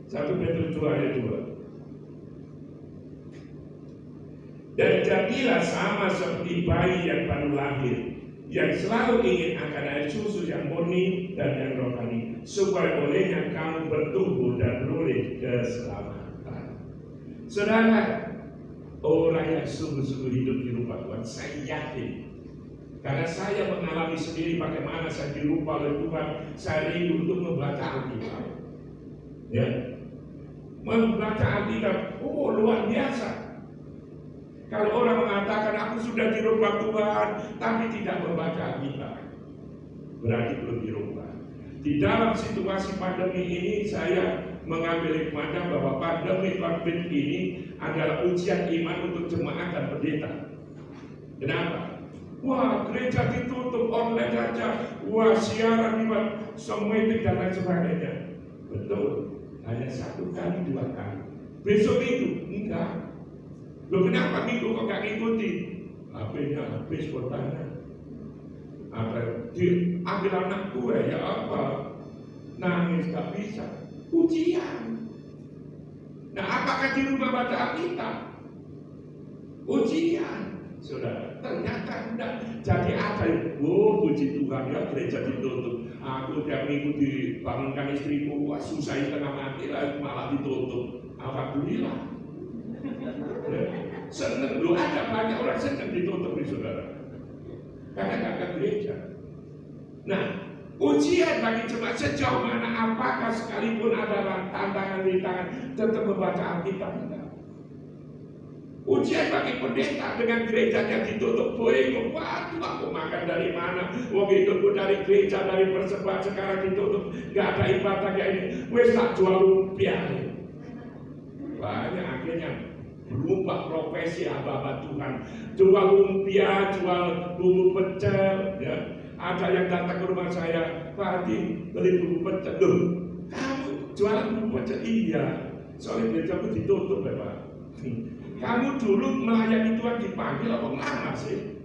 Speaker 3: 1 Petrus 2 ayat 2. Dan jadilah sama seperti bayi yang baru lahir, yang selalu ingin akan air susu yang murni dan yang rohani, supaya olehnya kamu bertumbuh dan beroleh keselamatan. Saudara, orang yang sungguh-sungguh hidup di rumah Tuhan, saya yakin, karena saya mengalami sendiri bagaimana saya dirupa oleh Tuhan, saya rindu untuk membaca Alkitab. Ya, membaca Alkitab, luar biasa. Kalau orang mengatakan aku sudah dirubah Tuhan, tapi tidak membaca Alkitab, berarti belum dirubah. Di dalam situasi pandemi ini, saya mengambil hikmahnya bahwa pandemi COVID ini adalah ujian iman untuk jemaat dan pendeta. Kenapa? Wah, gereja ditutup, online saja, wah siaran lewat semuanya dan lain sebagainya. Betul, hanya 1 kali 2 kali. Besok itu enggak. Loh, kenapa minggu kok gak ngikuti? HP-nya habis kuotanya. Diambil anak gue, ya apa? Nangis gak bisa. Ujian. Nah, apakah di rumah baca Alkitab? Ujian. Saudara, ternyata enggak. Jadi ada puji Tuhan, ya gereja ditutup. Aku tiap minggu dibangunkan istriku, wah susah setengah mati lah, malah ditutup. Alhamdulillah. Senang, loh, ada banyak orang senang ditutup nih saudara, karena gak ke gereja. Nah, ujian bagi jemaat sejauh mana, apakah sekalipun ada tantangan-rintangan tetap membaca Alkitab? Ujian bagi pendeta dengan gerejanya ditutup, bingung, waduh aku makan dari mana? Wong hidupku dari gereja, dari persembahan sekarang ditutup, gak ada ibadah kayak ini. Wes tak jual lumpia. Banyak akhirnya berubah profesi hamba Tuhan, jual lumpia, jual bumbu pecel, ya. Ada yang datang ke rumah saya, Pak Adi, beli bumbu pecel. Loh, kamu jualan bumbu pecel? Iya, soalnya gerejaku ditutup ya Pak. Kamu dulu melayani Tuhan dipanggil apa ngelamar sih?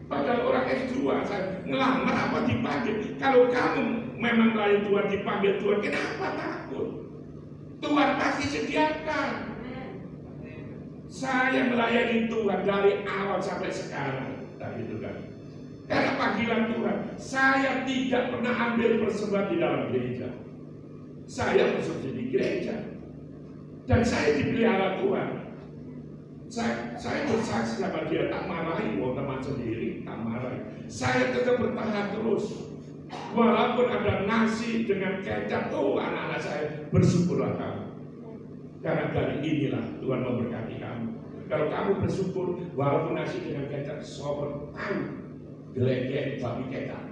Speaker 3: Padahal orang S2 saya ngelamar apa dipanggil? Kalau kamu memang melayani Tuhan dipanggil Tuhan, kenapa takut? Tuhan pasti sediakan. Saya melayani Tuhan dari awal sampai sekarang, tadi itu kan. Karena panggilan Tuhan, saya tidak pernah ambil persembahan di dalam gereja. Saya masuk di gereja, dan saya dipelihara Tuhan. Saya bersaksi sama dia, tak marahi, teman sendiri, tak marahi. Saya tetap bertahan terus. Walaupun ada nasi dengan kecap, anak-anak saya bersyukurlah kamu. Karena dari inilah Tuhan memberkati kamu. Kalau kamu bersyukur, walaupun nasi dengan kecap, sobat tahu, gelegek babi kecap.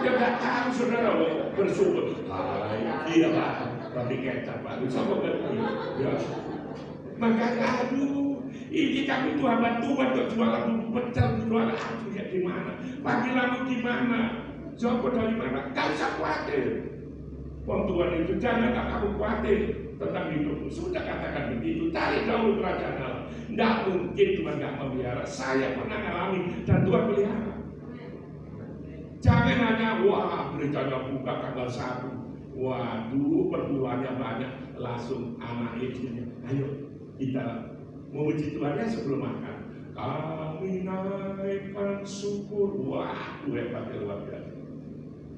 Speaker 3: Ya gak tahu saudara bersyukur. Iya Pak, babi kecap Pak, sama ngerti. Ya. Makanya aduh, ini kami itu hamba Tuhan kok jualan bumbu pecel, jualan aduh ya di mana? Panggilanmu di mana? Jawab dari mana? Gak usah khawatir. Wong Tuhan itu jangan kamu khawatir tentang hidupmu. Sudah katakan begitu, cari dahulu kerajaan Allah. Tidak mungkin Tuhan gak memelihara. Saya pernah ngalami dan Tuhan pelihara. Jangan hanya wah gerejanya buka tanggal 1. Waduh perbulannya banyak, langsung anak istrinya. Ayo kita memuji Tuhannya sebelum makan. Kami naikkan syukur. Wah, hebat luar biasa.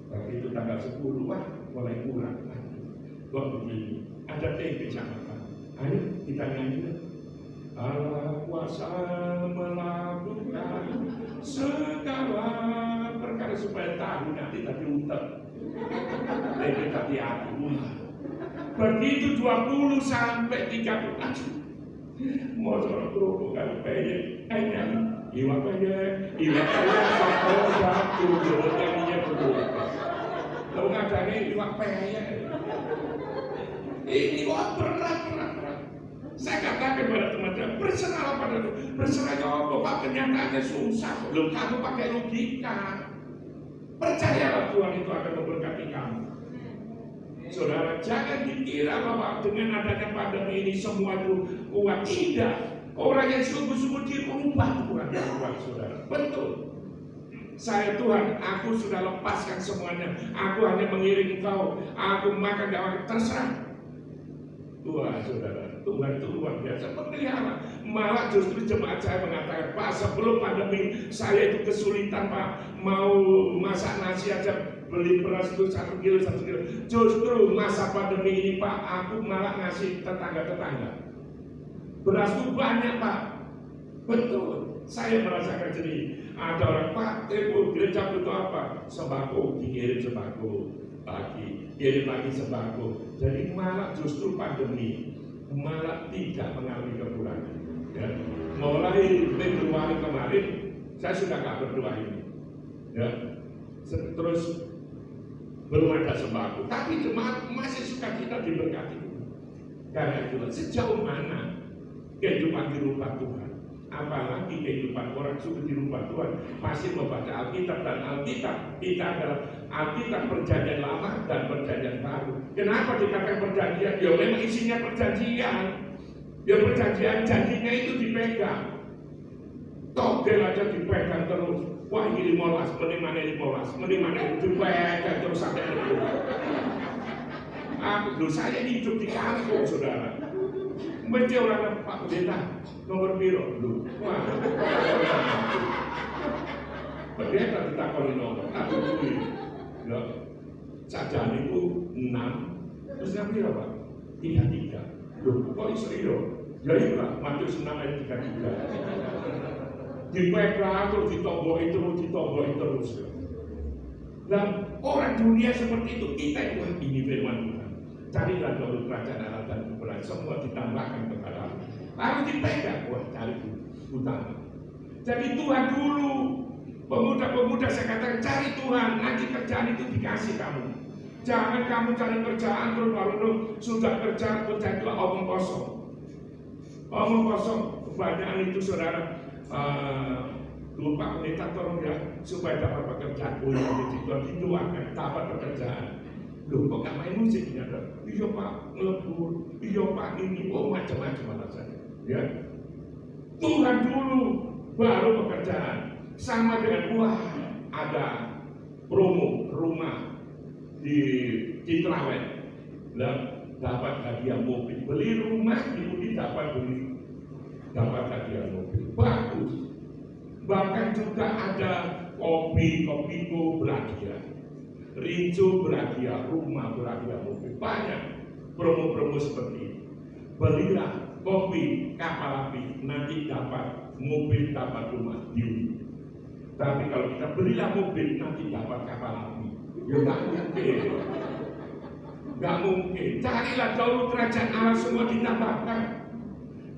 Speaker 3: Begitu tanggal 10, wah mulai kurang. Kok begini? Ada tempe sama. Ayo kita nyanyi. Allah kuasa melakukan segala perkara supaya tahu nanti tadi utek. Tempe tadi aku. Begitu 20 sampai 30. Aduh. Mau soal kerupuk kan peyek, iwak peyek, satu satu, jadinya kerupuk. Lalu ngadanya iwak peyek. Ini wah berat. Saya katakan pada teman-teman, berserah pada berserahnya apa, Pak, kenyataannya susah. Belum kamu pakai logika. Percayalah Tuhan itu akan memberkati kamu. Saudara, jangan dikira bahwa dengan adanya pandemi ini semua itu kuat. Tidak. Orang yang sungguh-sungguh dirubah Tuhan, saudara. Betul. Saya Tuhan, aku sudah lepaskan semuanya. Aku hanya mengiring Engkau. Aku makan dan makan, terserah. Wah saudara, Tuhan itu luar biasa memelihara. Malah justru jemaat saya mengatakan, Pak, sebelum pandemi saya itu kesulitan Pak, mau masak nasi aja beli beras itu 1 kilo. Justru masa pandemi ini Pak, aku malah ngasih tetangga-tetangga. Beras itu banyak Pak. Betul, saya merasakan jadi ada orang, Pak, telepon gereja butuh apa? Sembako, dikirim sembako lagi, kirim lagi sembako. Jadi malah justru pandemi malah tidak mengalami kekurangan. Ya. Mulai Februari kemarin saya sudah nggak berdoa ini. Ya. Terus belum ada sembako, tapi jemaat masih suka kita diberkati. Karena itu sejauh mana kehidupan di rumah Tuhan, apalagi kehidupan orang suku di rumah Tuhan masih membaca Alkitab, dan Alkitab kita adalah Alkitab perjanjian lama dan perjanjian baru. Kenapa dikatakan perjanjian? Ya memang isinya perjanjian. Ya perjanjian, janjinya itu dipegang. Togel aja dipegang terus. Wah ini 15, mending mana 15, mending mana dipegang terus sampai itu. Saya hidup di kampung saudara. Mesti orang Pak Pendeta nomor biro dulu. Wah. Pendeta ditakoni nomor, aku kuwi. Ya. Sajane itu 6, terus yang biro Pak? 33. Loh, kok iso iyo? Ya iya Pak, Matius 6 ayat 33. Dipegang terus ditomboki terus. Dan orang dunia seperti itu, kita itu ini firman Tuhan. Carilah dahulu kerajaan Allah dan kebenaran, semua ditambahkan kepada Allah. Harus dipegang, wah cari utama. Jadi Tuhan dulu, pemuda-pemuda saya katakan cari Tuhan, nanti kerjaan itu dikasih kamu. Jangan kamu cari kerjaan terus lalu sudah kerja itu omong kosong. Omong kosong, kebanyakan itu saudara. Dulu Pak Pendeta tolong ya supaya dapat pekerjaan, didoakan dapat pekerjaan. Loh kok gak main musiknya? Iya Pak, ngelebur. Iya Pak ini, oh macam-macam alasannya. Ya, Tuhan dulu baru pekerjaan. Sama dengan wah ada promo rumah di Citrawet. Lah dapat hadiah mobil. Beli rumah di dapat hadiah mobil. Bagus. Bahkan juga ada kopiku berhadiah. Rinso berhadiah, rumah berhadiah, mobil. Banyak promo-promo seperti ini. Belilah kopi kapal api, nanti dapat mobil, dapat rumah. Tapi kalau kita belilah mobil, nanti dapat kapal api. Ya nggak mungkin. Nggak mungkin. Carilah dahulu kerajaan Allah, semua ditambahkan.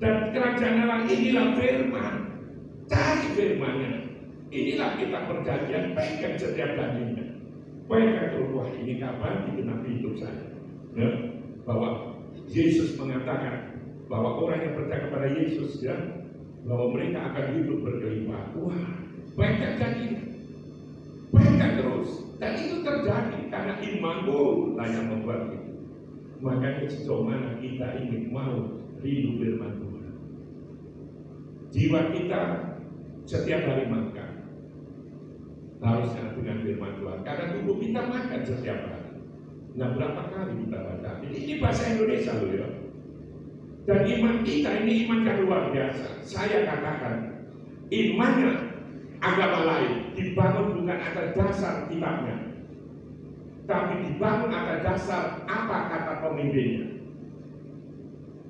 Speaker 3: Dan kerajaan Allah inilah firman. Cari firmannya. Inilah kita perjanjian, pegang setiap janjinya. Pegang terus, wah ini kapan digenapi hidup saya. Ya, bahwa Yesus mengatakan bahwa orang yang percaya kepada Yesus, ya, bahwa mereka akan hidup berkelimpahan. Wah, pegang janjinya. Pegang terus. Dan itu terjadi karena imanmu lah yang membuat itu. Makanya sejauh mana kita ingin mau rindu firman Tuhan. Jiwa kita setiap hari makan. Harusnya dengan firman Tuhan. Karena tubuh kita makan setiap hari. Nah berapa kali kita baca? Ini bahasa Indonesia loh ya. Dan iman kita ini iman yang luar biasa. Saya katakan imannya agama lain dibangun bukan atas dasar kitabnya, tapi dibangun atas dasar apa kata pemimpinnya.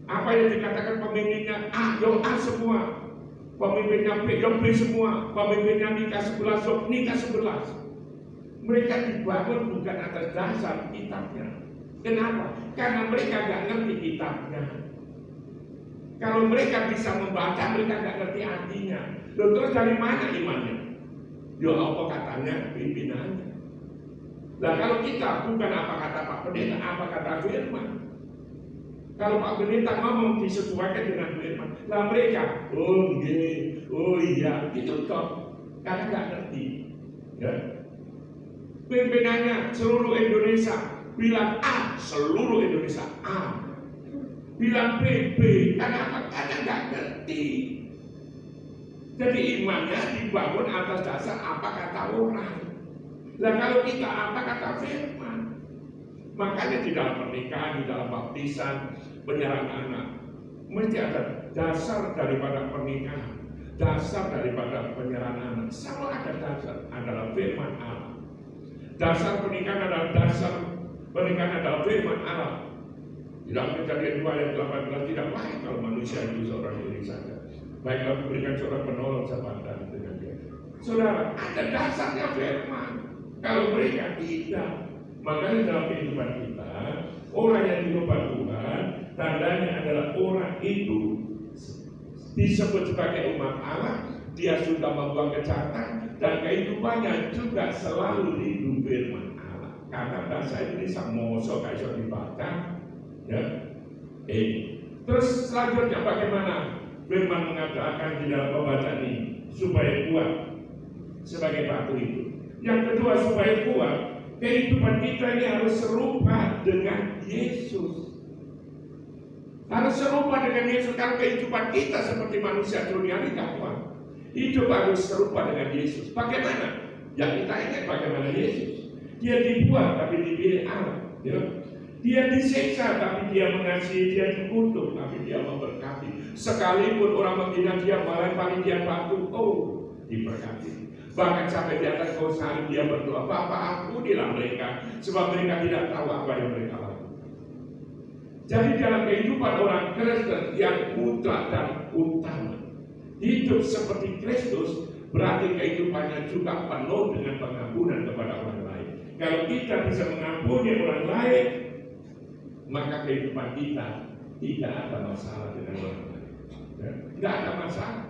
Speaker 3: Apa yang dikatakan pemimpinnya A, yo A semua. Pemimpinnya B, yo B semua. Pemimpinnya nikah 11, yo nikah 11. Mereka dibangun bukan atas dasar kitabnya. Kenapa? Karena mereka gak ngerti kitabnya. Kalau mereka bisa membaca, mereka gak ngerti artinya. Loh, terus dari mana imannya? Ya apa katanya pimpinannya. Nah kalau kita bukan apa kata Pak Pendeta, apa kata firman. Kalau Pak Pendeta ngomong disesuaikan dengan firman. Nah mereka, oh iya, itu toh. Karena nggak ngerti. Ya. Pimpinannya seluruh Indonesia bilang A, seluruh Indonesia A. Bilang B, karena apa? Karena nggak ngerti. Jadi imannya dibangun atas dasar apa kata orang. Nah kalau kita apa kata firman. Makanya di dalam pernikahan, di dalam baptisan, penyerahan anak, mesti ada dasar daripada pernikahan, dasar daripada penyerahan anak. Selalu ada dasar, adalah firman Allah. Dasar pernikahan adalah firman Allah. Di dalam Kejadian 2 ayat 18, tidak baik kalau manusia itu seorang diri saja. Baik kalau memberikan seorang penolong sepadan dengan dia. Saudara, ada dasarnya firman. Kalau mereka tidak, makanya dalam kehidupan kita, orang yang diubah Tuhan, tandanya adalah orang itu disebut sebagai umat Allah, dia sudah membuang kejahatan, dan kehidupannya juga selalu hidup firman Allah. Karena bahasa Indonesia moso kayak bisa dibaca, ya. Terus selanjutnya bagaimana? Firman mengatakan di dalam pembacaan ini supaya kuat sebagai batu itu. Yang kedua, supaya kuat, kehidupan kita ini harus serupa dengan Yesus. Harus serupa dengan Yesus. Kalau kehidupan kita seperti manusia dunia ini tidak kuat. Hidup harus serupa dengan Yesus. Bagaimana? Ya kita ingat bagaimana Yesus. Dia dibuat tapi dipilih Allah. Ya. Dia disiksa tapi dia mengasihi, dia dikutuk tapi dia memberkati. Sekalipun orang menghina dia, malah paling dia batu, diberkati. Bahkan sampai di atas kosan dia berdoa, Bapa ampunilah mereka, sebab mereka tidak tahu apa yang mereka lakukan. Jadi dalam kehidupan orang Kristen yang mutlak dan utama, hidup seperti Kristus, berarti kehidupannya juga penuh dengan pengampunan kepada orang lain. Kalau kita bisa mengampuni orang lain, maka kehidupan kita tidak ada masalah dengan orang lain. Tidak ada masalah.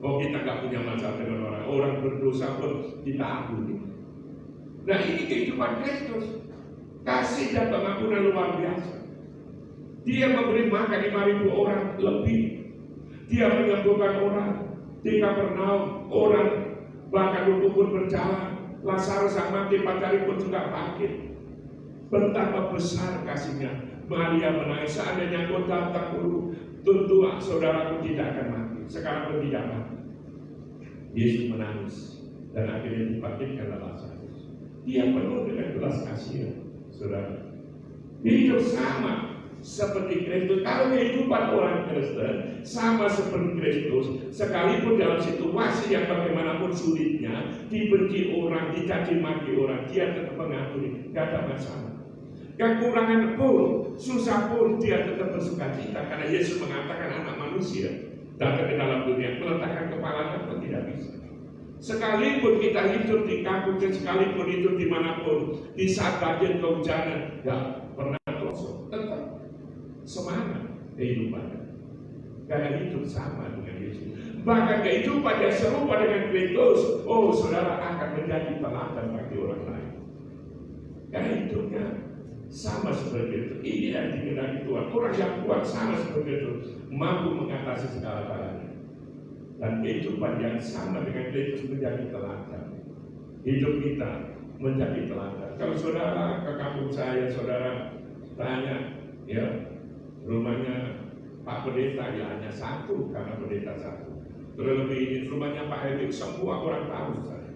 Speaker 3: Kita nggak punya masalah dengan orang berdosa pun kita ampuni. Nah ini kehidupan Kristus, kasih dan pengampunan luar biasa. Dia memberi makan 5.000 orang lebih. Dia menyembuhkan orang di Kapernaum, orang bahkan lumpuh pun berjalan. Lazarus sang mati 4 hari pun juga bangkit. Betapa besar kasihnya. Maria menangis, seandainya kau datang dulu, tentu saudaraku tidak akan mati. Sekarang pun tidak mati. Yesus menangis dan akhirnya dibangkitkan Lazarus. Dia penuh dengan belas kasihan, saudara. Hidup sama seperti Kristus. Kalau kehidupan orang Kristen sama seperti Kristus, sekalipun dalam situasi yang bagaimanapun sulitnya, dibenci orang, dicaci maki orang, dia tetap mengampuni, tidak ada masalah. Kekurangan pun, susah pun dia tetap bersuka cita, karena Yesus mengatakan anak manusia datang ke dalam dunia meletakkan kepalanya pun tidak bisa. Sekalipun kita hidup di kampung, sekalipun hidup dimanapun, di saat badai kehujanan, tidak pernah kosong, tetap semangat kehidupannya. Karena hidup sama dengan Yesus. Bahkan kehidupan yang serupa dengan Kristus, saudara akan menjadi teladan bagi orang lain. Karena hidupnya sama seperti itu. Ini yang dikehendaki Tuhan. Orang yang kuat sama seperti itu, mampu mengatasi segala-galanya. Dan kehidupan yang sama dengan Kristus menjadi teladan. Hidup kita menjadi teladan. Kalau saudara ke kampung saya, saudara tanya, ya rumahnya Pak Pendeta, ya hanya satu karena pendeta satu. Terlebih rumahnya Pak Erik, semua orang tahu saya.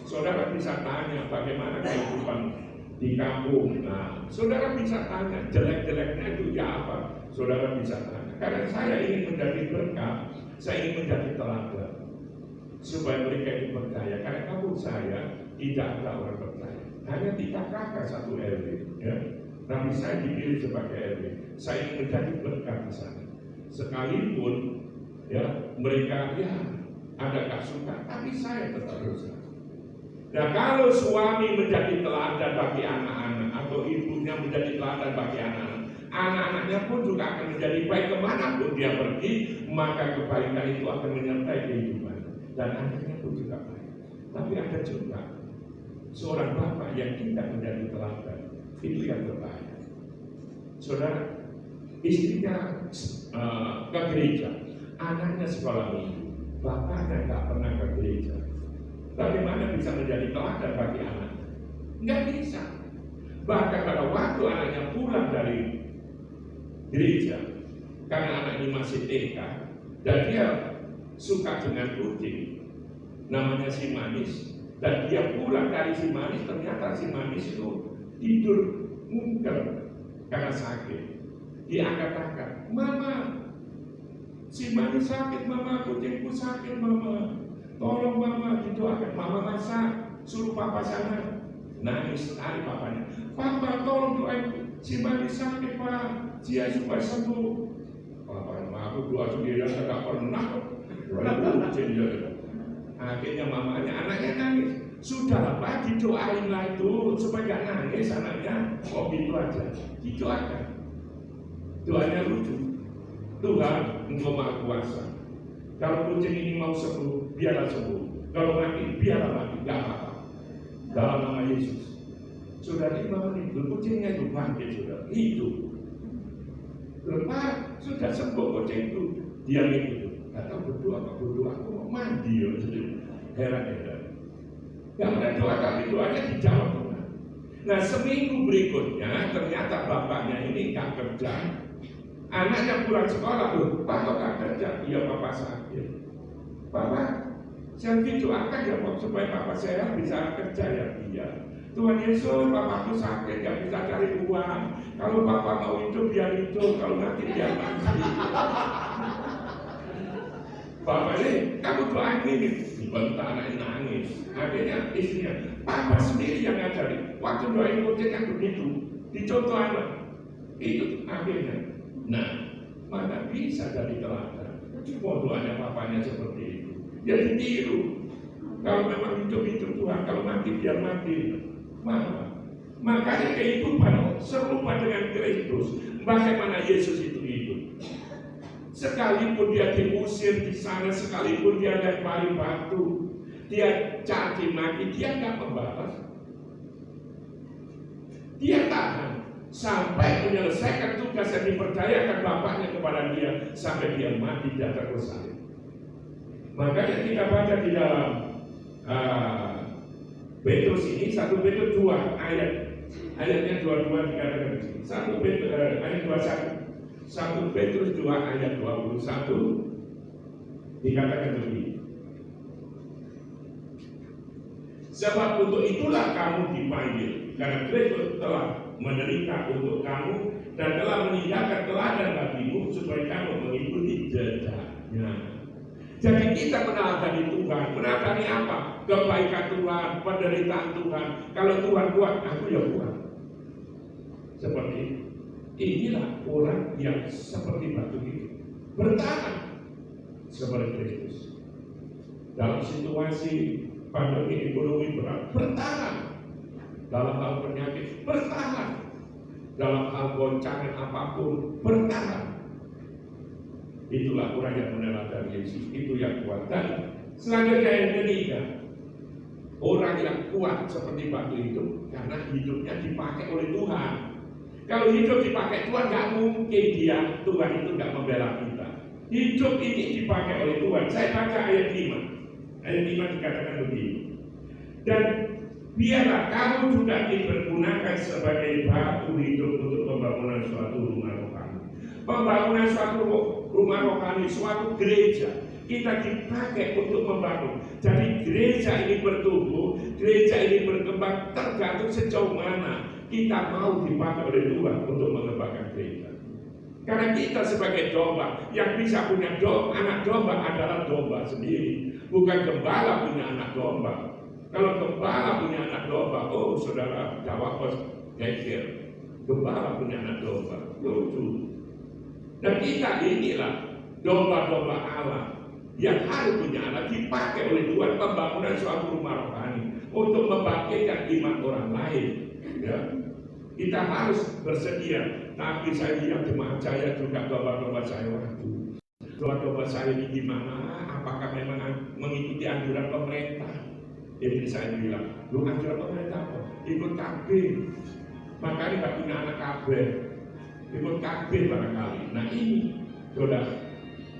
Speaker 3: Saudara bisa tanya bagaimana kehidupan di kampung. Nah, saudara bisa tanya jelek-jeleknya itu ya apa. Saudara bisa tanya. Karena saya ingin menjadi berkat, saya ingin menjadi teladan supaya mereka itu percaya. Karena kampung saya tidak ada orang percaya. Hanya 3 kakak 1 RW. Ya. Tapi saya dipilih sebagai RW. Saya ingin menjadi berkat di sana. Sekalipun ya mereka ada gak suka, tapi saya tetap berusaha. Nah kalau suami menjadi teladan bagi anak-anak atau ibunya menjadi teladan bagi anak-anak, anak-anaknya pun juga akan menjadi baik kemanapun dia pergi, maka kebaikan itu akan menyertai kehidupan dan anaknya pun juga baik. Tapi ada juga seorang bapak yang tidak menjadi teladan, itu yang berbahaya. Saudara, istrinya ke gereja, anaknya sekolah minggu, bapaknya nggak pernah ke gereja. Bagaimana bisa menjadi teladan bagi anak? Nggak bisa. Bahkan pada waktu anaknya pulang dari gereja, karena anak ini masih TK, dan dia suka dengan kucing, namanya si manis, dan dia pulang dari si manis, ternyata si manis itu tidur mungker karena sakit. Dia angkat-angkat, mama, si manis sakit, mama, kucingku sakit, mama, tolong mama, didoakan. Mama masak, suruh papa sana. Nangis sekali papanya, papa tolong doain si manis sakit pak, dia supaya sembuh. Papa, aku doa sendiri yang tidak pernah. Akhirnya mamanya, anaknya nangis. Sudah pak, didoain lah itu supaya gak nangis anaknya. Kok gitu aja, didoakan. Doanya lucu. Tuhan, Engkau Maha Kuasa. Kalau kucing ini mau sembuh, biarlah sembuh. Kalau mati, biarlah mati, gak apa-apa. Dalam nama Yesus. Saudara ini mau hidup, kucingnya itu bangkit, saudara. Hidup. Lepas sudah sembuh kucing itu, dia itu. Gak tahu berdoa, aku mau mandi ya. Heran-heran. Gak ada doa, tapi doanya dijawab Tuhan. Nah seminggu berikutnya, ternyata bapaknya ini gak kerja. Anaknya pulang sekolah, loh, Pak kok gak kerja? Iya papa sakit. Papa, saya doakan ya Pak supaya papa saya bisa kerja ya. Iya. Tuhan Yesus, papaku sakit, gak bisa cari uang. Kalau papa mau hidup, biar hidup. Kalau mati, biar mati. Bapak ini, kamu doain ini. Dibentak anaknya nangis. Akhirnya istrinya, papa sendiri yang ngajari. Waktu doain kucing kan begitu. Dicontoh anak. Itu akhirnya. Nah, mana bisa jadi teladan? Cuma doanya papanya seperti itu. Jadi tiru. Kalau memang hidup Tuhan, kalau mati biar mati. Makanya kehidupan serupa dengan Kristus. Bagaimana Yesus itu hidup? Sekalipun dia diusir di sana, sekalipun dia lempari batu, dia caci maki, dia nggak membalas. Dia tahan. Sampai menyelesaikan tugas yang dipercayakan bapaknya kepada dia sampai dia mati di atas kayu salib. Makanya kita baca di dalam Petrus ini 1 Petrus 2 ayatnya 22 dikatakan di sini. 1 Petrus ayat 21. 1 Petrus 2 ayat 21 dikatakan begini. Sebab untuk itulah kamu dipanggil, karena Kristus telah menderita untuk kamu dan telah meninggalkan teladan bagimu supaya kamu mengikuti jejaknya. Jadi kita meneladani Tuhan. Meneladani apa? Kebaikan Tuhan, penderitaan Tuhan. Kalau Tuhan kuat, aku ya kuat. Seperti itu. Inilah orang yang seperti batu itu bertahan seperti Kristus. Dalam situasi pandemi ekonomi berat, bertahan. Dalam hal penyakit, bertahan. Dalam hal goncangan apapun, bertahan. Itulah orang yang meneladani Yesus. Itu yang kuat. Dan selanjutnya yang ketiga, orang yang kuat seperti batu itu karena hidupnya dipakai oleh Tuhan. Kalau hidup dipakai Tuhan, nggak mungkin Tuhan itu nggak membela kita. Hidup ini dipakai oleh Tuhan. Saya baca ayat 5. Ayat 5 dikatakan begini. Dan biarlah kamu juga dipergunakan sebagai batu hidup untuk pembangunan suatu rumah rohani. Pembangunan suatu rumah rohani, suatu gereja. Kita dipakai untuk membangun. Jadi gereja ini bertumbuh, gereja ini berkembang tergantung sejauh mana kita mau dipakai oleh Tuhan untuk mengembangkan gereja. Karena kita sebagai domba, yang bisa punya anak domba adalah domba sendiri, bukan gembala punya anak domba. Kalau gembala punya anak domba, oh saudara jawab bos geger. Gembala punya anak domba, lucu. Dan kita inilah domba-domba Allah yang harus punya anak dipakai oleh Tuhan pembangunan suatu rumah rohani untuk membangkitkan iman orang lain. Ya. Kita harus bersedia. Tapi saya lihat jemaat saya juga domba-domba saya waktu. Domba-domba saya ini gimana? Apakah memang mengikuti anjuran pemerintah? Jadi saya bilang, lu anjuran pemerintah apa? Ikut KB. Makanya nggak punya anak KB. Ikut KB barangkali. Nah ini, saudara.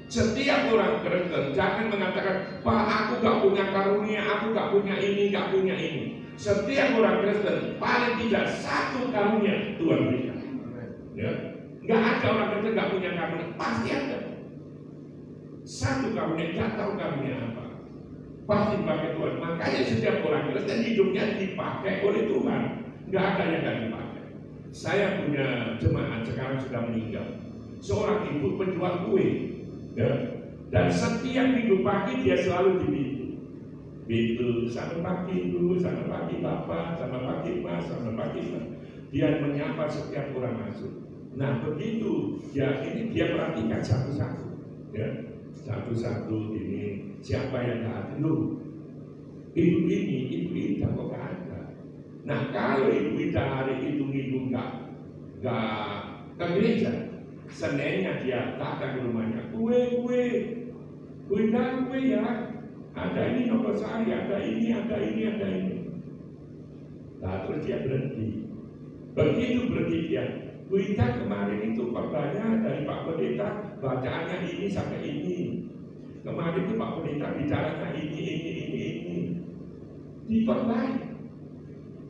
Speaker 3: Setiap orang Kristen jangan mengatakan, Pak aku gak punya karunia, aku gak punya ini, gak punya ini. Setiap orang Kristen paling tidak satu karunia Tuhan berikan. Ya, gak ada orang Kristen gak punya karunia, pasti ada. Satu karunia, tidak tahu karunia apa. Pasti dipakai Tuhan. Makanya setiap orang Kristen hidupnya dipakai oleh Tuhan. Nggak ada yang nggak dipakai. Saya punya jemaat sekarang sudah meninggal. Seorang ibu penjual kue, ya. Dan setiap minggu pagi dia selalu di pintu, selamat pagi ibu, selamat pagi bapak, selamat pagi mas, selamat pagi mas. Dia menyapa setiap orang masuk. Nah begitu dia perhatikan satu-satu, ya. Satu-satu ini siapa yang nggak ada lu? Ibu ini kok nggak ada. Nah kalau ibu Ida hari itu minggu nggak ke gereja, Seninnya dia datang ke rumahnya, kue ya, ada ini Nogosari, ada ini. Nah terus dia berhenti. Begitu berhenti dia, Ida kemarin itu khotbahnya dari Pak Pendeta, bacaannya ini sampai ini. Kemarin itu Pak Pendeta bicaranya ini. Diperbaik.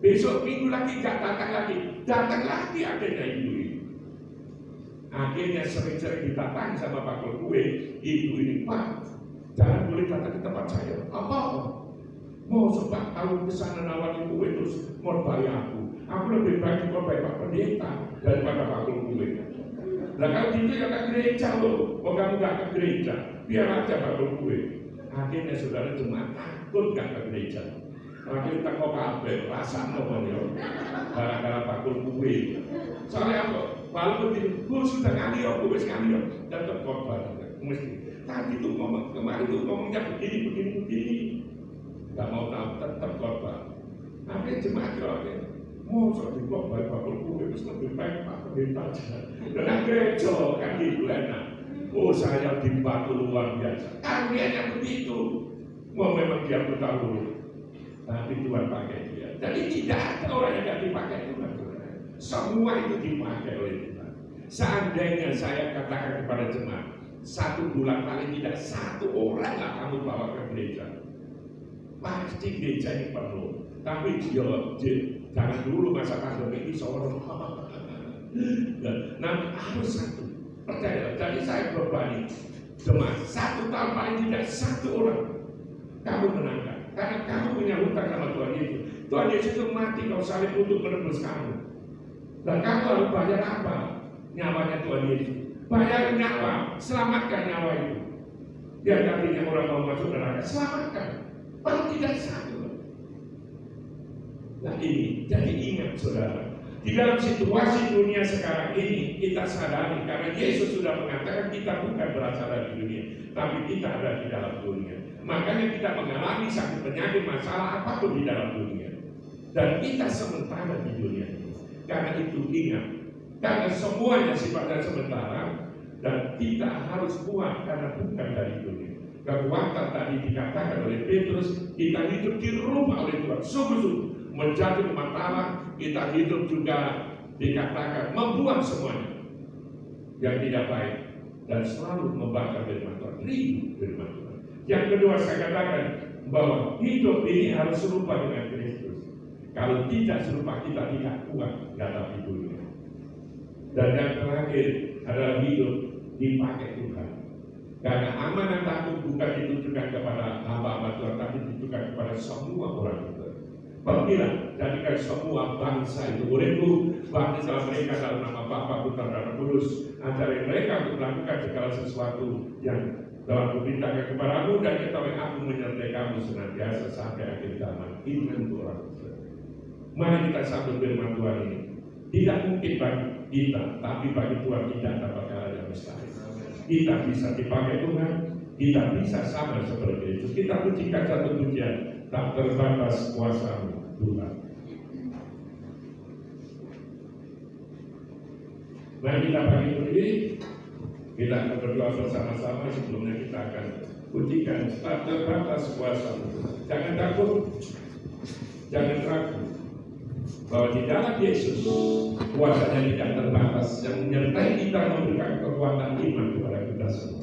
Speaker 3: Besok minggu lagi datang lagi akhirnya ibu ini. Akhirnya sering-sering didatangi sama Pak Kue, ibu ini, Pak, jangan boleh datang ke tempat saya. Apa? Mau sebab kalau kesana nawarin kue terus mau bayar aku lebih baik bayar Pak Pendeta daripada Pak Kue. Nah kalau gitu ya ke gereja loh, kalau kamu gak ke gereja, biar aja Pak Kue. Akhirnya saudara jemaat takut gak ke gereja. Akhirnya kita kok kabel, rasa namanya gara-gara Pak Kue. Soalnya apa? Walaupun itu sudah kali dan terkorban mesti. Tadi tuh kemarin tuh ngomongnya begini, nggak mau tahu tetap korban. Akhirnya jemaat ya, mau soal dikorban bakul kue terus lebih baik Pak Pendeta aja. Dan gereja kan gitu enak. Oh saya dibantu luar biasa. Karunia begitu. Mau memang dia bertaruh, tapi Tuhan pakai dia. Jadi tidak ada orang yang nggak dipakai Tuhan. Semua itu dipakai oleh Tuhan. Seandainya saya katakan kepada jemaat, 1 bulan paling tidak 1 orang lah kamu bawa ke gereja, pasti gereja ini penuh. Tapi jangan dulu masa pandemi ini seorang. Nah harus 1. Percaya. Jadi saya berbani jemaat 1 tahun paling tidak 1 orang kamu menangkan. Karena kamu punya hutang sama Tuhan Yesus. Tuhan Yesus itu mati kau salib untuk menebus kamu. Dan kamu harus bayar apa? Nyawanya Tuhan Yesus. Bayar nyawa, selamatkan nyawa itu. Biar nantinya orang mau masuk neraka, selamatkan. Paling tidak 1. Nah ini, jadi ingat saudara, di dalam situasi dunia sekarang ini kita sadari karena Yesus sudah mengatakan kita bukan berasal dari dunia, tapi kita ada di dalam dunia. Makanya kita mengalami sakit penyakit masalah apapun di dalam dunia. Dan kita sementara di dunia. Karena itu ingat, karena semuanya sifatnya sementara dan kita harus kuat karena bukan dari dunia. Kekuatan tadi dikatakan oleh Petrus, kita hidup dirubah oleh Tuhan. Sungguh-sungguh menjadi umat Allah, kita hidup juga dikatakan membuang semuanya yang tidak baik dan selalu membakar firman Tuhan, rindu firman Tuhan. Yang kedua saya katakan bahwa hidup ini harus serupa dengan Kristus. Kalau tidak serupa kita tidak kuat menghadapi dunia. Dan yang terakhir adalah hidup dipakai Tuhan. Karena amanah takut bukan ditujukan kepada hamba-hamba Tuhan, tapi ditujukan kepada semua orang Tuhan. Pergilah, jadikan semua bangsa itu muridku, bangsa mereka dalam nama Bapa, Putra dan Roh Kudus. Ajari mereka untuk melakukan segala sesuatu yang telah kuperintahkan kepadamu dan ketahui aku menyertai kamu senantiasa sampai akhir zaman. Ini untuk orang Tuhan. Mari kita sambut firman Tuhan ini. Tidak mungkin bagi kita, tapi bagi Tuhan tidak ada perkara yang mustahil. Kita bisa dipakai Tuhan, kita bisa sama seperti itu. Kita pujikan satu pujian, tak terbatas kuasa-Mu Tuhan. Mari kita bagi berdiri, kita akan berdoa bersama-sama. Sebelumnya kita akan pujikan tak terbatas kuasa-Mu Tuhan. Jangan takut, jangan ragu bahwa di dalam Yesus kuasanya tidak terbatas yang menyertai kita memberikan kekuatan iman kepada kita semua.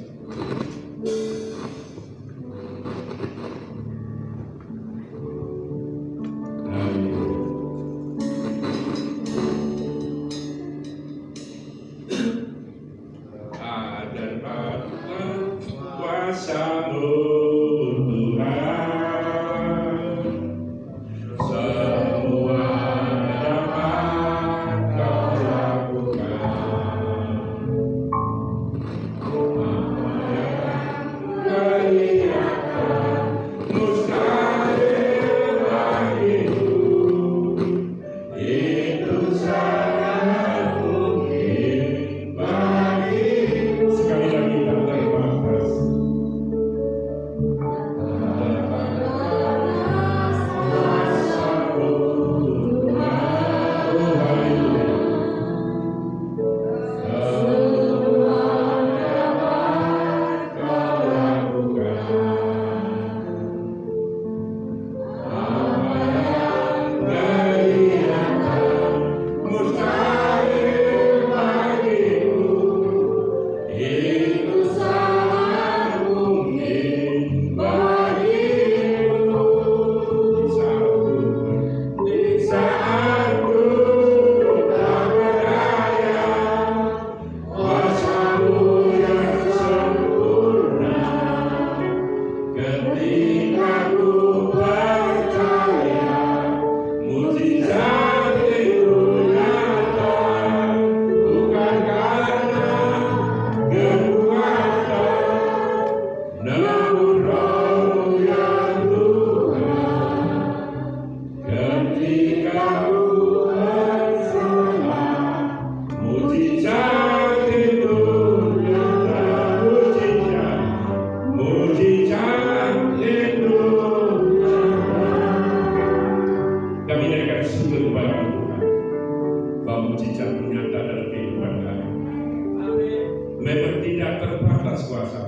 Speaker 3: atas kuasa.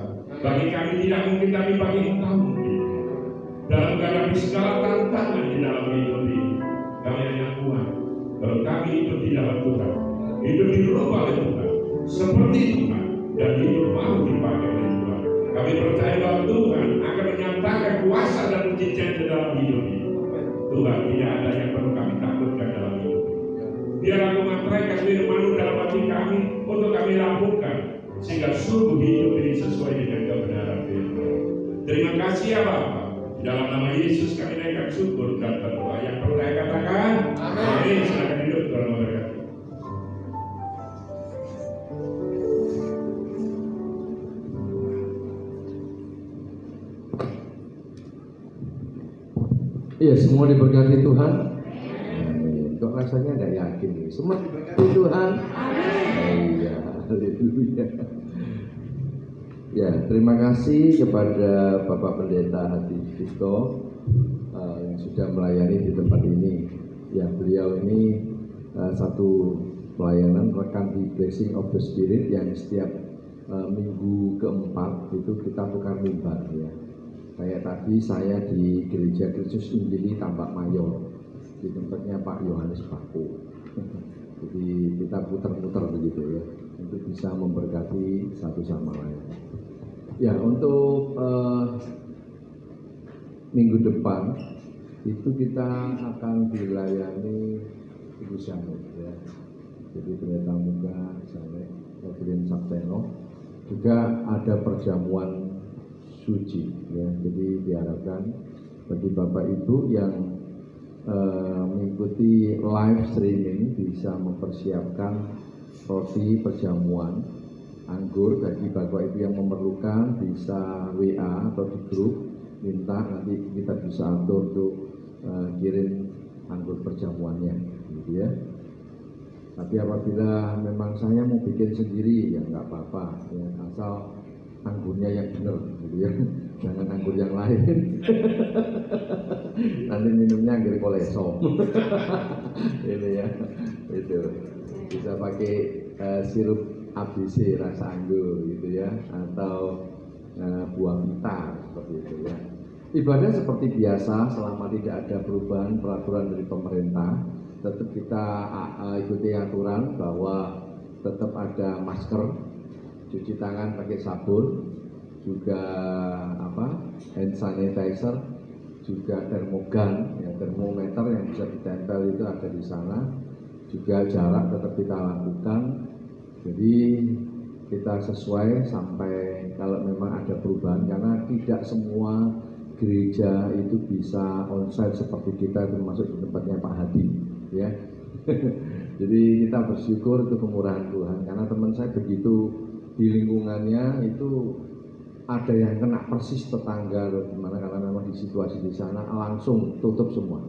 Speaker 3: Bagi kami tidak mungkin, tapi bagi Engkau mungkin. Dalam menghadapi segala tantangan di dalam hidup ini, kami hanya kuat kalau kami hidup di dalam Tuhan, hidup dirubah oleh Tuhan, seperti Tuhan, dan hidup mau dipakai oleh Tuhan. Kami percaya bahwa Tuhan akan menyatakan kuasa dan mujizat di dalam hidup ini. Tuhan, tidak ada yang perlu kami takutkan dalam hidup ini. Biar aku memantraikan firman-Mu dalam hati kami untuk kami lakukan, sehingga sungguh hidup ini sesuai dengan kebenaran firman. Terima kasih ya Bapa. Dalam nama Yesus kami naikkan syukur dan berdoa. Yang percaya katakan amin. Silakan hidup, Tuhan memberkati.
Speaker 4: Iya, semua diberkati Tuhan. Kok rasanya nggak yakin nih? Semua diberkati Tuhan. Iya, haleluya. Ya, terima kasih kepada Bapak Pendeta Hadi Vito yang sudah melayani di tempat ini. Ya, beliau ini satu pelayanan rekan di Blessing of the Spirit yang setiap minggu keempat itu kita tukar mimbar ya. Kayak tadi saya di Gereja Kristus Injili Tambak Mayor di tempatnya Pak Yohanes Baku. Jadi kita putar-putar begitu ya, untuk bisa memberkati satu sama lain. Ya, untuk minggu depan itu kita akan dilayani Ibu Syamil ya. Jadi pendeta muda Syamil, Reverend Sabteno, juga ada perjamuan suci ya. Jadi diharapkan bagi Bapak Ibu yang mengikuti live streaming bisa mempersiapkan roti perjamuan, anggur. Bagi Bapak Ibu yang memerlukan bisa WA atau di grup minta, nanti kita bisa atur untuk kirim anggur perjamuannya gitu ya. Tapi apabila memang saya mau bikin sendiri ya nggak apa-apa ya, asal anggurnya yang benar gitu ya, jangan anggur yang lain. Nanti minumnya anggur koleso. Ini ya, itu bisa pakai sirup ABC rasa anggur gitu ya, atau buah pita seperti itu ya. Ibadah seperti biasa selama tidak ada perubahan peraturan dari pemerintah. Tetap kita ikuti aturan bahwa tetap ada masker, cuci tangan pakai sabun, juga hand sanitizer, juga termogan, ya, termometer yang bisa ditempel itu ada di sana. Juga jarak tetap kita lakukan. Jadi kita sesuai sampai kalau memang ada perubahan, karena tidak semua gereja itu bisa onsite seperti kita, termasuk di tempatnya Pak Hadi ya. Jadi kita bersyukur itu kemurahan Tuhan, karena teman saya begitu di lingkungannya itu ada yang kena persis tetangga atau gimana, karena memang di situasi di sana langsung tutup semua.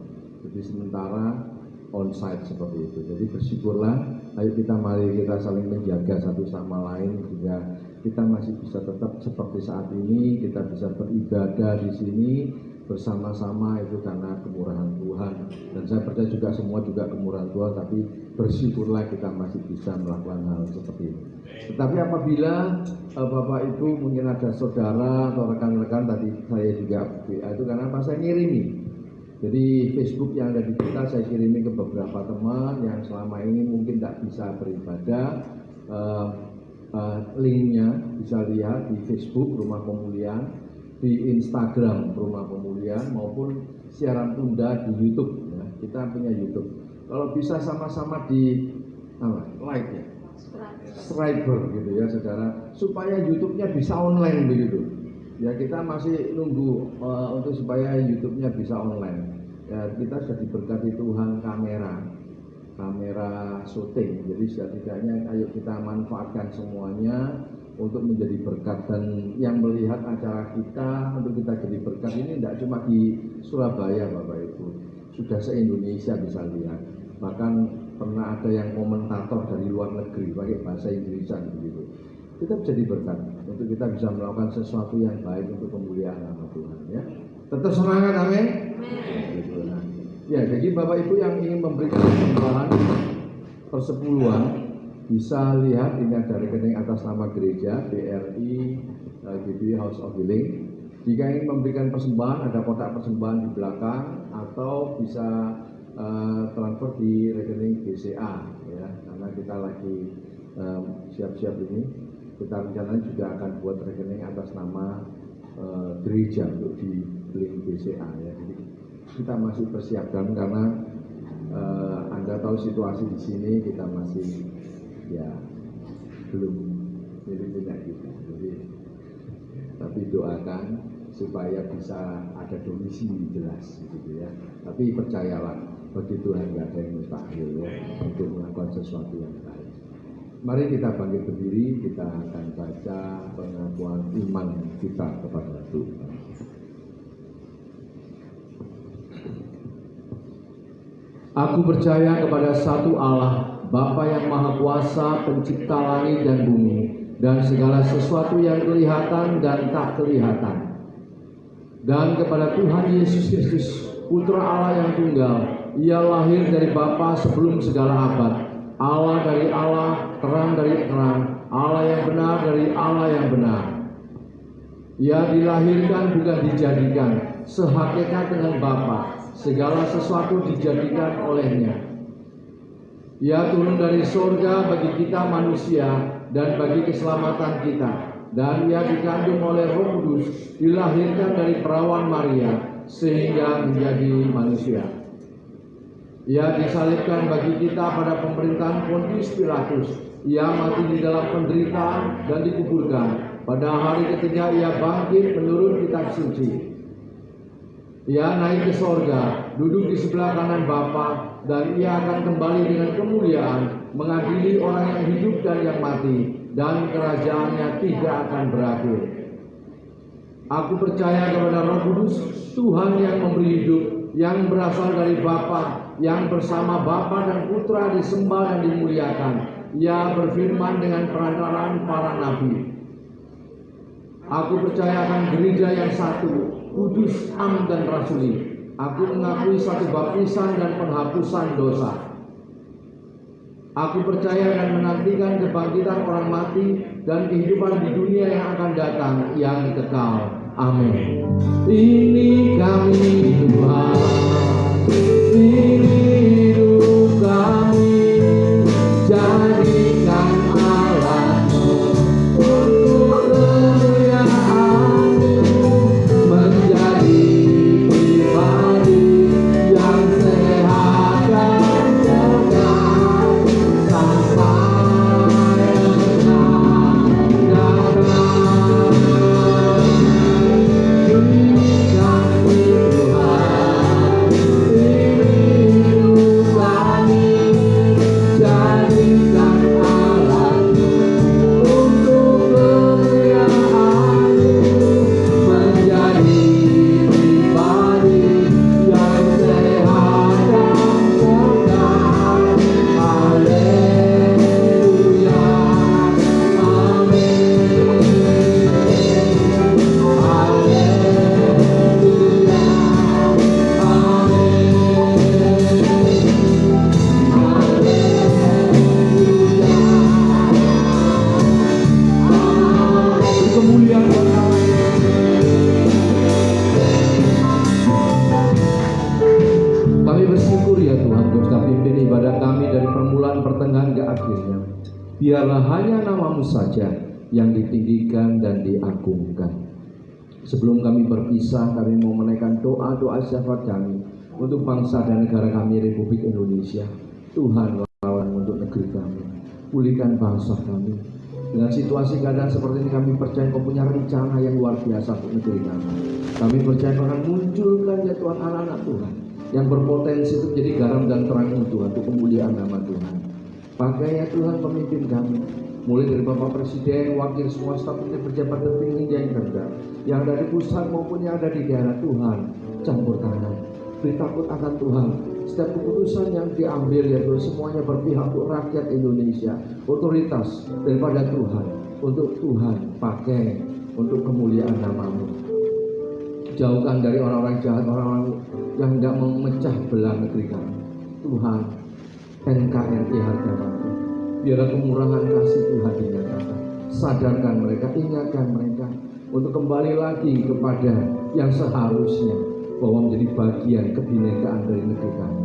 Speaker 4: Jadi sementara onsite seperti itu. Jadi bersyukurlah, ayo mari kita saling menjaga satu sama lain sehingga kita masih bisa tetap seperti saat ini, kita bisa beribadah di sini bersama-sama, itu karena kemurahan Tuhan. Dan saya percaya juga semua juga kemurahan Tuhan, tapi bersyukurlah kita masih bisa melakukan hal seperti ini. Tetapi apabila Bapak Ibu mungkin ada saudara atau rekan-rekan, tadi saya juga WA itu karena apa, saya ngirimi. Jadi Facebook yang ada di kita saya kirimi ke beberapa teman yang selama ini mungkin tidak bisa beribadah. Linknya bisa lihat di Facebook Rumah Pemulihan, di Instagram Rumah Pemulihan, maupun siaran tunda di YouTube ya. Kita punya YouTube. Kalau bisa sama-sama di like ya, subscriber gitu ya saudara, supaya YouTube-nya bisa online begitu. Ya kita masih nunggu untuk supaya YouTube-nya bisa online. Ya kita sudah diberkati Tuhan kamera syuting. Jadi setidaknya ayo kita manfaatkan semuanya untuk menjadi berkat, dan yang melihat acara kita untuk kita jadi berkat ini tidak cuma di Surabaya Bapak Ibu, sudah se-Indonesia bisa lihat. Bahkan pernah ada yang komentator dari luar negeri pakai bahasa Inggrisan begitu. Kita jadi berkat untuk kita bisa melakukan sesuatu yang baik untuk kemuliaan nama Tuhan ya. Tetap semangat, amin. Gitu, nah. Ya, jadi Bapak Ibu yang ingin memberikan persembahan persepuluhan bisa lihat ini ada rekening atas nama gereja BRI GB House of Healing. Jika ingin memberikan persembahan, ada kotak persembahan di belakang, atau bisa transfer di rekening BCA ya, karena kita lagi siap-siap ini. Kita rencananya juga akan buat rekening atas nama gereja untuk di link BCA ya. Jadi kita masih persiapkan karena Anda tahu situasi di sini, kita masih ya belum milik-milik kita. Jadi tapi doakan supaya bisa ada domisili jelas gitu ya. Tapi percayalah, bagi Tuhan tidak ada yang mustahil ya, untuk melakukan sesuatu yang baik. Mari kita bangkit berdiri, kita akan baca pengakuan iman kita kepada Tuhan. Aku percaya kepada satu Allah, Bapa yang Maha Kuasa, Pencipta langit dan bumi, dan segala sesuatu yang kelihatan dan tak kelihatan. Dan kepada Tuhan Yesus Kristus, Putra Allah yang tunggal. Ia lahir dari Bapa sebelum segala abad. Allah dari Allah, terang dari terang, Allah yang benar dari Allah yang benar. Ia dilahirkan bukan dijadikan, sehakikat dengan Bapa. Segala sesuatu dijadikan olehnya. Ia turun dari surga bagi kita manusia dan bagi keselamatan kita. Dan ia dikandung oleh Roh Kudus, dilahirkan dari perawan Maria, sehingga menjadi manusia. Ia disalibkan bagi kita pada pemerintahan Pontius Pilatus. Ia mati di dalam penderitaan dan dikuburkan. Pada hari ketiga ia bangkit menurut kitab suci. Ia naik ke sorga, duduk di sebelah kanan Bapa, dan ia akan kembali dengan kemuliaan, mengadili orang yang hidup dan yang mati, dan kerajaannya tidak akan berakhir. Aku percaya kepada Roh Kudus, Tuhan yang memberi hidup, yang berasal dari Bapa, yang bersama Bapa dan Putra disembah dan dimuliakan. Ia berfirman dengan perantaraan para nabi. Aku percaya akan gereja yang satu, kudus, am dan rasuli. Aku mengakui satu baptisan dan penghapusan dosa. Aku percaya dan menantikan kebangkitan orang mati dan kehidupan di dunia yang akan datang yang kekal. Amin. Ini kami Tuhan, ini hidup kami, jadikan Allah-Mu untuk kemuliaan-Mu, menjadi pribadi yang sehat dan tegar sampai Engkau datang. Ini kami Tuhan, ini hidup kami, jadikan Allah-Mu untuk kemuliaan-Mu, menjadi pribadi yang sehat dan tegar. Haleluya, amin. Kemuliaan buat Allah. Kami bersyukur ya Tuhan, Kau sudah pimpin ibadah kami dari permulaan pertengahan ke akhirnya. Biarlah hanya nama-Mu saja yang ditinggikan dan diagungkan. Sebelum kami berpisah, kami mau menaikkan doa-doa syafaat kami untuk bangsa dan negara kami, Republik Indonesia. Tuhan, lawan untuk negeri kami, pulihkan bangsa kami. Dengan situasi keadaan seperti ini, kami percaya Kau punya rencana yang luar biasa untuk negeri kami. Kami percaya Kau akan munculkan ya Tuhan anak-anak Tuhan yang berpotensi untuk jadi garam dan terang Tuhan, untuk kemuliaan nama Tuhan. Pakai ya Tuhan pemimpin kami, mulai dari Bapak Presiden, wakil semua staf pejabat tertinggi yang rendah, yang ada di pusat maupun yang ada di daerah. Tuhan, campur tangan, beri takut akan Tuhan. Setiap keputusan yang diambil ya Tuhan, semuanya berpihak untuk rakyat Indonesia, otoritas daripada Tuhan, untuk Tuhan pakai untuk kemuliaan nama-Mu. Jauhkan dari orang-orang jahat, orang-orang yang hendak memecah belah negeri kami. Tuhan, NKRI harga mati, Biarlah kemurahan kasih Tuhan dinyatakan. Sadarkan mereka, ingatkan mereka untuk kembali lagi kepada yang seharusnya, bahwa menjadi bagian kebinekaan dari negeri kami.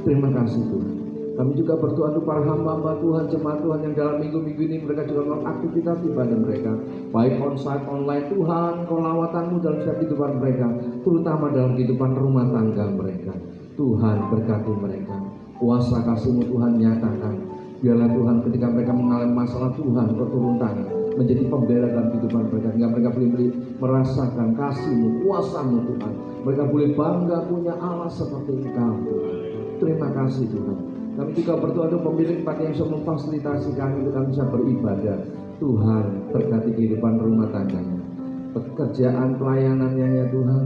Speaker 4: Terima kasih Tuhan. Kami juga berdoa untuk para hamba-hamba Tuhan, jemaat Tuhan yang dalam minggu-minggu ini mereka juga melakukan aktivitas ibadah mereka, baik onsite, online. Tuhan, Kau lawatanmu dalam setiap kehidupan mereka, terutama dalam kehidupan rumah tangga mereka. Tuhan berkati mereka, kuasa kasih-Mu Tuhan nyatakan. Biarlah Tuhan ketika mereka mengalami masalah, Tuhan Kau turun tangan menjadi pembela dalam kehidupan mereka, hingga mereka boleh merasakan kasih-Mu, kuasa-Mu Tuhan. Mereka boleh bangga punya Allah seperti Engkau. Terima kasih Tuhan. Kami juga berdoa untuk pemilik tempat yang bisa memfasilitasi kami untuk kami bisa beribadah. Tuhan berkati kehidupan rumah tangganya, pekerjaan pelayanannya ya Tuhan,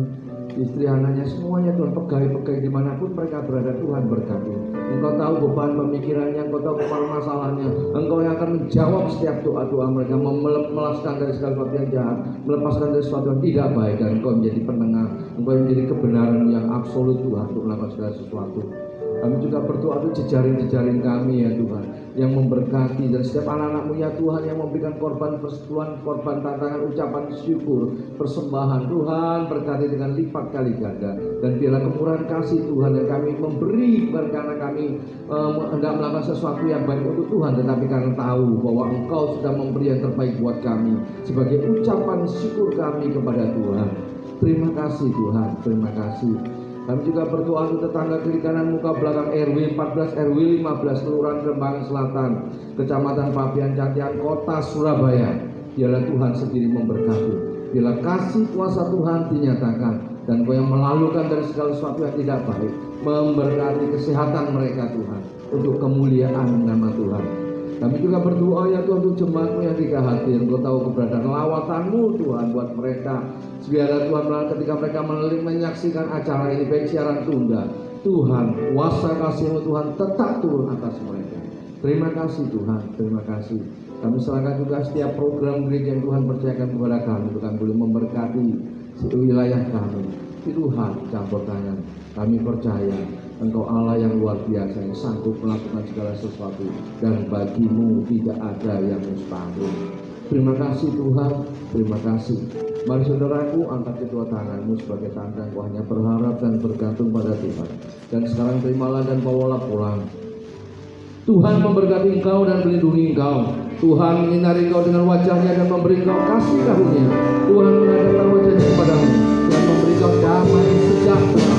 Speaker 4: istri anaknya semuanya Tuhan, pegawai-pegawai dimanapun mereka berada, Tuhan berkati. Engkau tahu beban pemikirannya, Engkau tahu permasalahannya, Engkau yang akan menjawab setiap doa-doa mereka, melepaskan dari segala sesuatu yang jahat, melepaskan dari sesuatu yang tidak baik, dan Engkau menjadi penengah, Engkau yang menjadi kebenaran yang absolut Tuhan untuk melakukan segala sesuatu. Kami juga berdoa untuk jejaring-jejaring kami ya Tuhan, yang memberkati, dan setiap anak-anak-Mu ya Tuhan yang memberikan korban persekutuan, korban tantangan, ucapan syukur, persembahan. Tuhan berkati dengan lipat kali ganda, dan biarlah kemurahan kasih Tuhan yang kami memberi bukan karena kami hendak melakukan sesuatu yang baik untuk Tuhan, tetapi karena tahu bahwa Engkau sudah memberi yang terbaik buat kami sebagai ucapan syukur kami kepada Tuhan. Terima kasih Tuhan, terima kasih. Kami juga berdoa untuk tetangga kiri kanan muka belakang RW 14, RW 15, Kelurahan Kembangan Selatan, Kecamatan Pabian Cantian, Kota Surabaya. Biarlah Tuhan sendiri memberkati. Biarlah kasih kuasa Tuhan dinyatakan, dan Kau yang melalukan dari segala sesuatu yang tidak baik, memberkati kesehatan mereka Tuhan, untuk kemuliaan nama Tuhan. Kami juga berdoa ya Tuhan untuk jemaat-Mu yang tidak hadir. Engkau tahu keberadaan lawatan-Mu Tuhan buat mereka. Biarlah Tuhan ketika mereka menyaksikan acara ini, baik siaran tunda, Tuhan kuasa kasih-Mu Tuhan tetap turun atas mereka. Terima kasih Tuhan, terima kasih. Kami serahkan juga setiap program gereja yang Tuhan percayakan kepada kami, untuk kami boleh memberkati wilayah kami. Tuhan campur tangan. Kami percaya Engkau Allah yang luar biasa, yang sanggup melakukan segala sesuatu, dan bagi-Mu tidak ada yang mustahil. Terima kasih Tuhan, terima kasih. Mari saudaraku, angkat kedua tanganmu sebagai tanda Kau hanya berharap dan bergantung pada Tuhan. Dan sekarang terimalah dan bawalah pulang. Tuhan memberkati engkau dan melindungi engkau. Tuhan menyinari engkau dengan wajahnya dan memberi engkau kasih karunia. Tuhan menghadapkan wajahnya kepadamu dan memberi engkau damai sejahtera.